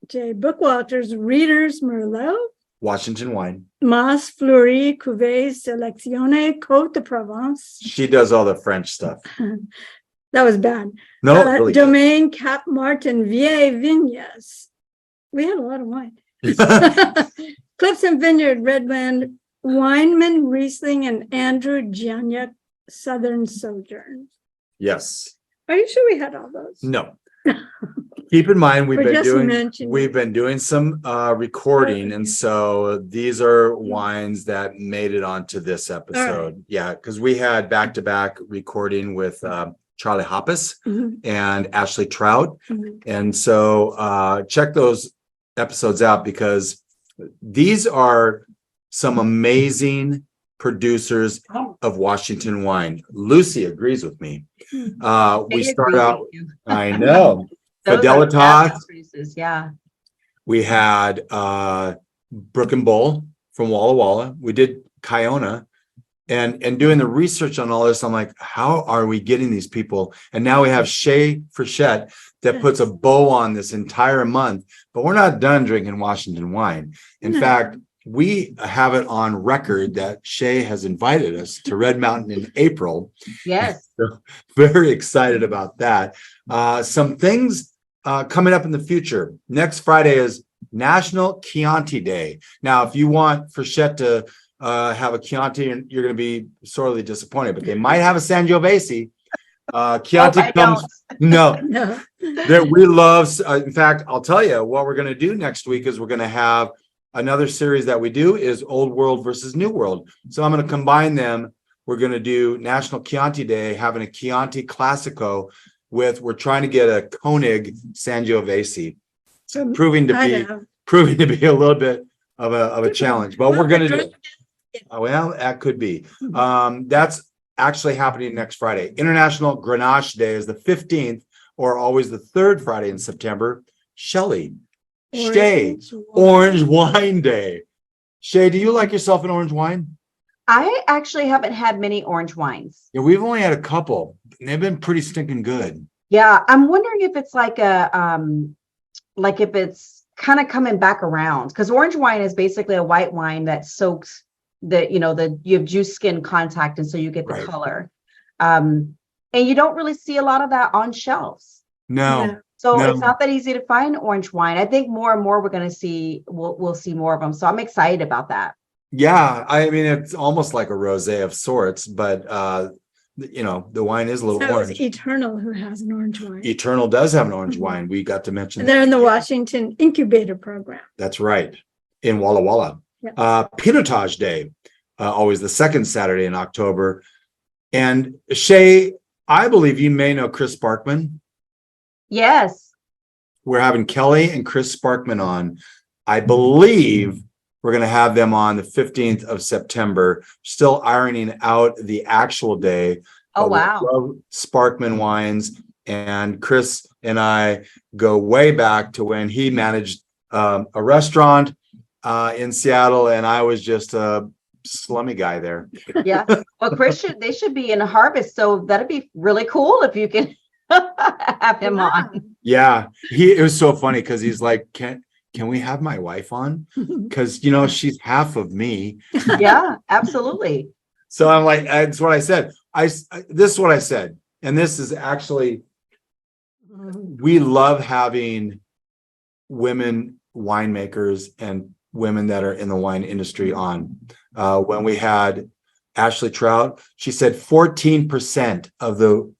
J. Bookwalters Readers Merlot. Washington wine. Mas Fleury Cuvée Sélectionné Côte de Provence. She does all the French stuff. That was bad. No, really. good. Domaine Cap Martin Vieille Vignes. We had a lot of wine. Clifton Vineyard Redland Weinman Riesling and Andrew Giagnac Southern Sojourn. Yes. Are you sure we had all those? No. Keep in mind We're just mentioning. we've been doing some recording, and so these are wines that made it onto this episode. Yeah, because we had back-to-back recording with Charlie Hoppus Mhm, and Ashley Trout. mhm. And so check those episodes out, because these are some amazing producers of Washington wine. Lucy agrees with me. We start out, I know, Fidelitas. Yeah. We had Brook and Bowl from Walla Walla. We did Kiona. And doing the research on all this, I'm like, how are we getting these people? And now we have Shae Frichette that puts a bow on this entire month, but we're not done drinking Washington wine. In No. fact, we have it on record that Shae has invited us to Red Mountain in April. Yes. Very excited about that. Some things coming up in the future. Next Friday is National Chianti Day. Now, if you want Frichette to have a Chianti, you're going to be sorely disappointed, but they might have a Sangiovese. Chianti I comes. No, No. that we love. In fact, I'll tell you what we're going to do next week is we're going to have another series that we do is Old World versus New World. So I'm going to combine them. We're going to do National Chianti Day, having a Chianti Classico we're trying to get a Koenig Sangiovese, proving to be a little bit of a challenge, but we're going to do it. Well, that could be. That's actually happening next Friday. International Grenache Day is the 15th, or always the third Friday in September. Shelley, Shae, Orange Wine Day. Shae, do you like yourself an orange wine? I actually haven't had many orange wines. Yeah, we've only had a couple, and they've been pretty stinking good. Yeah, I'm wondering if it's like if it's kind of coming back around, because orange wine is basically a white wine that soaks you have juice skin contact, and so you get the color. And you don't really see a lot of that on shelves. No. So No. it's not that easy to find orange wine. I think more and more we're going to see, we'll see more of them. So I'm excited about that. Yeah, I mean, it's almost like a rosé of sorts, but the wine is a little So orange. it's Eternal who has an orange wine. Eternal does have an orange wine. We got to mention And they're in the Washington Incubator Program. That's right, in Walla Walla. Yeah. Pinotage Day, always the second Saturday in October. And Shae, I believe you may know Chris Barkman. Yes. we're having Kelly and Chris Sparkman on. I believe we're going to have them on the 15th of September, still ironing out the actual day. Oh, But we wow. love Sparkman wines, and Chris and I go way back to when he managed a restaurant in Seattle, and I was just a slummy guy there. Yeah. Well, they should be in a harvest. So that'd be really cool if you can have him on. Yeah, it was so funny because he's like, can we have my wife on? Because she's half of me. Yeah, absolutely. So I'm like, that's what I said. This is what I said, and this is actually, we love having women winemakers and women that are in the wine industry on. When we had Ashley Trout, she said 14% of the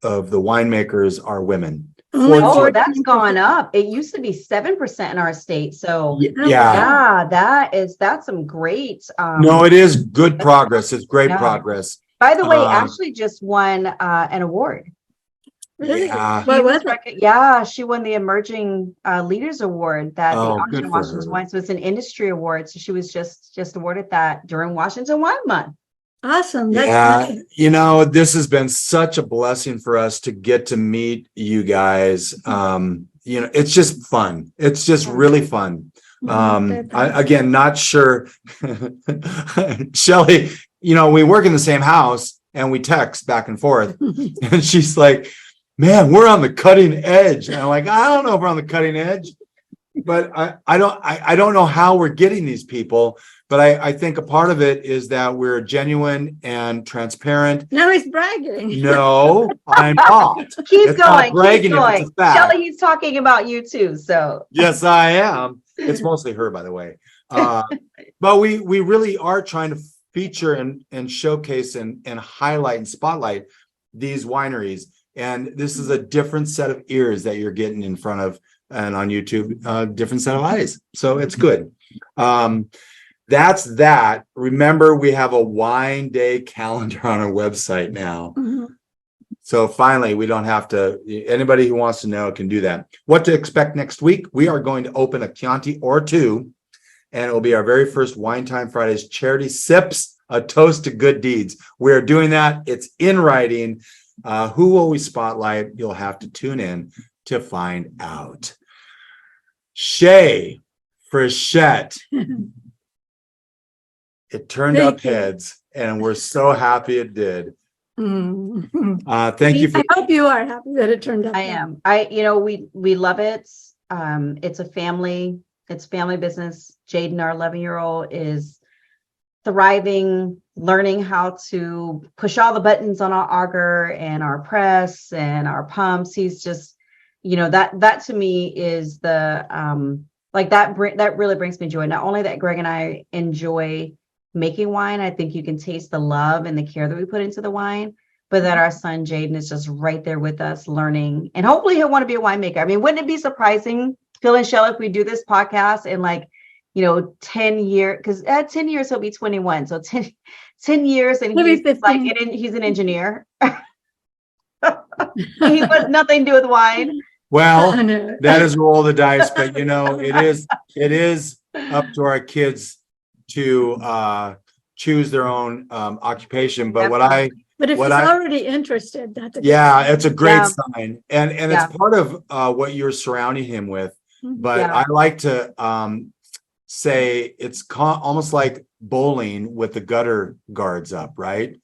winemakers are women. Oh, that's gone up. It used to be 7% in our state. So yeah, that's some great. No, it is good progress. It's great progress. By the way, Ashley just won an award. Really? Yeah. What was it? Yeah, she won the Emerging Leaders Award that the good for Washington her. Wine. So it's an industry award. So she was just awarded that during Washington Wine Month. Awesome. Yeah, That's this has been such a blessing for us to get to meet you guys. It's just fun. It's just really fun. Again, not sure. Shelley, we work in the same house and we text back and forth, and she's like, man, we're on the cutting edge. And I'm like, I don't know if we're on the cutting edge, but I don't know how we're getting these people. But I think a part of it is that we're genuine and transparent. Now he's bragging. No, I'm not. Keep going. Bragging, Keep going. if it's a fact. Shelley, he's talking about you too. So Yes, I am. It's mostly her, by the way. But we really are trying to feature and showcase and highlight and spotlight these wineries. And this is a different set of ears that you're getting in front of, and on YouTube, different set of eyes. So it's good. That's that. Remember, we have a wine day calendar on our website now. Mhm. So finally, we don't have to, anybody who wants to know can do that. What to expect next week? We are going to open a Chianti or two, and it will be our very first Wine Time Fridays charity sips, a toast to good deeds. We're doing that. It's in writing. Who will we spotlight? You'll have to tune in to find out. Shae Frichette. It turned up heads, and we're so happy it did. Thank you. I hope you are happy that it turned out. I am. We love it. It's a family. It's family business. Jaden, our 11-year-old, is thriving, learning how to push all the buttons on our auger and our press and our pumps. He's just, that to me is the that really brings me joy. Not only that Greg and I enjoy making wine, I think you can taste the love and the care that we put into the wine, but that our son Jaden is just right there with us learning, and hopefully he'll want to be a winemaker. I mean, wouldn't it be surprising, Phil and Shelley, if we do this podcast in 10 years, because at 10 years he'll be 21, so 10 years and he's an engineer. He was nothing to do with wine. Well, that is a roll of the dice, but it is up to our kids to choose their own occupation. But But if he's already interested, that's it's a great sign, and it's part of what you're surrounding him with. But I like to say it's almost like bowling with the gutter guards up, right?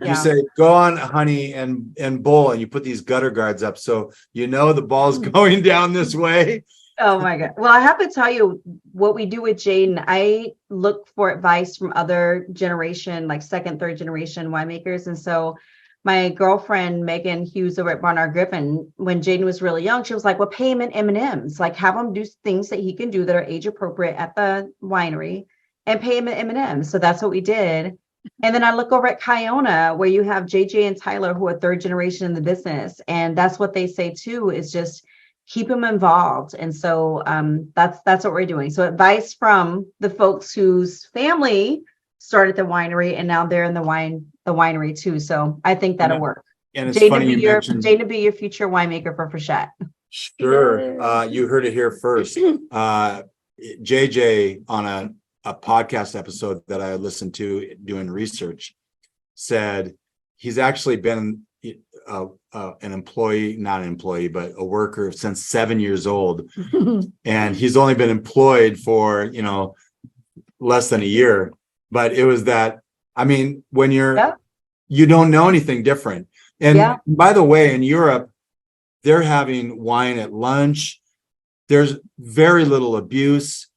You say, go on, honey, and bowl, and you put these gutter guards up so the ball's going down this way. Oh my God. Well, I have to tell you what we do with Jaden. I look for advice from other generation, like second, third generation winemakers. And so my girlfriend, Megan Hughes over at Barnard Griffin, when Jaden was really young, she was like, well, pay him in M&Ms, like have him do things that he can do that are age appropriate at the winery and pay him in M&Ms. So that's what we did. And then I look over at Kiona, where you have JJ and Tyler, who are third generation in the business. And that's what they say too, is just keep them involved. And so that's what we're doing. So advice from the folks whose family started the winery and now they're in the winery too. So I think that'll work. And it's funny you mentioned Jane to be your future winemaker for Frichette. Sure. You heard it here first. JJ on a podcast episode that I listened to doing research said he's actually been an employee, not an employee, but a worker since 7 years old. And he's only been employed for, less than a year. But it was that, I mean, when you don't know anything different. And by the way, in Europe, they're having wine at lunch. There's very little abuse.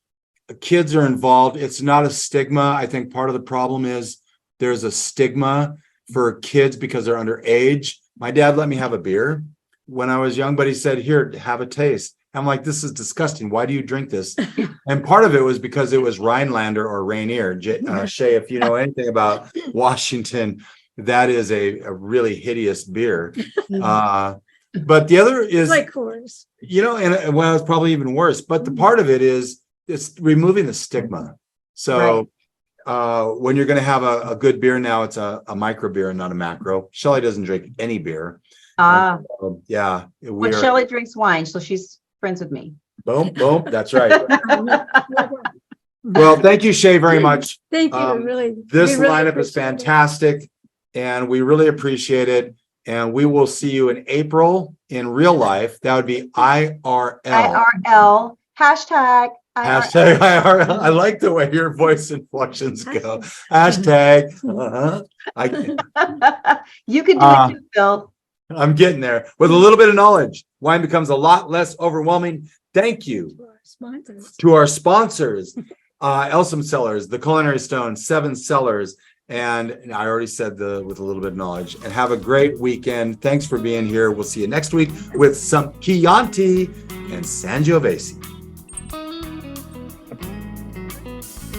Kids are involved. It's not a stigma. I think part of the problem is there's a stigma for kids because they're underage. My dad let me have a beer when I was young, but he said, here, have a taste. I'm like, this is disgusting. Why do you drink this? And part of it was because it was Rhinelander or Rainier. Shae, if you know anything about Washington, that is a really hideous beer. But the other is like Coors. And well, it's probably even worse. But the part of it is it's removing the stigma. So when you're going to have a good beer now, it's a micro beer and not a macro. Shelley doesn't drink any beer. But But Shelley drinks wine, so she's friends with me. Boom. That's right. Well, thank you, Shae, very much. Thank you. This lineup is fantastic, and we really appreciate it. And we will see you in April in real life. That would be IRL. IRL. Hashtag IRL. I like the way your voice inflections go. Hashtag. You can do it too, Phil. I'm getting there. With a little bit of knowledge, wine becomes a lot less overwhelming. Thank you to our sponsors, Elsum Cellars, The Culinary Stone, 7 Cellars, and I already said with a little bit of knowledge. And have a great weekend. Thanks for being here. We'll see you next week with some Chianti and Sangiovese.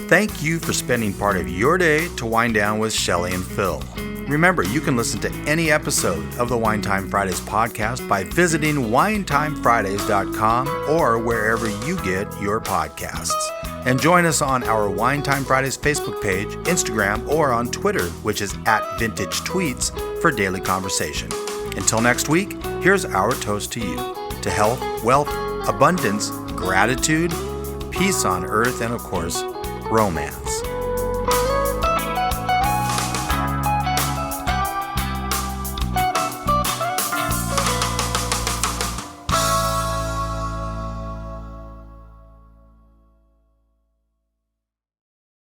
Thank you for spending part of your day to wind down with Shelley and Phil. Remember, you can listen to any episode of the Wine Time Fridays podcast by visiting winetimefridays.com or wherever you get your podcasts. And join us on our Wine Time Fridays Facebook page, Instagram, or on Twitter, which is @VintageTweets, for daily conversation. Until next week, here's our toast to you, to health, wealth, abundance, gratitude, peace on earth, and of course, romance.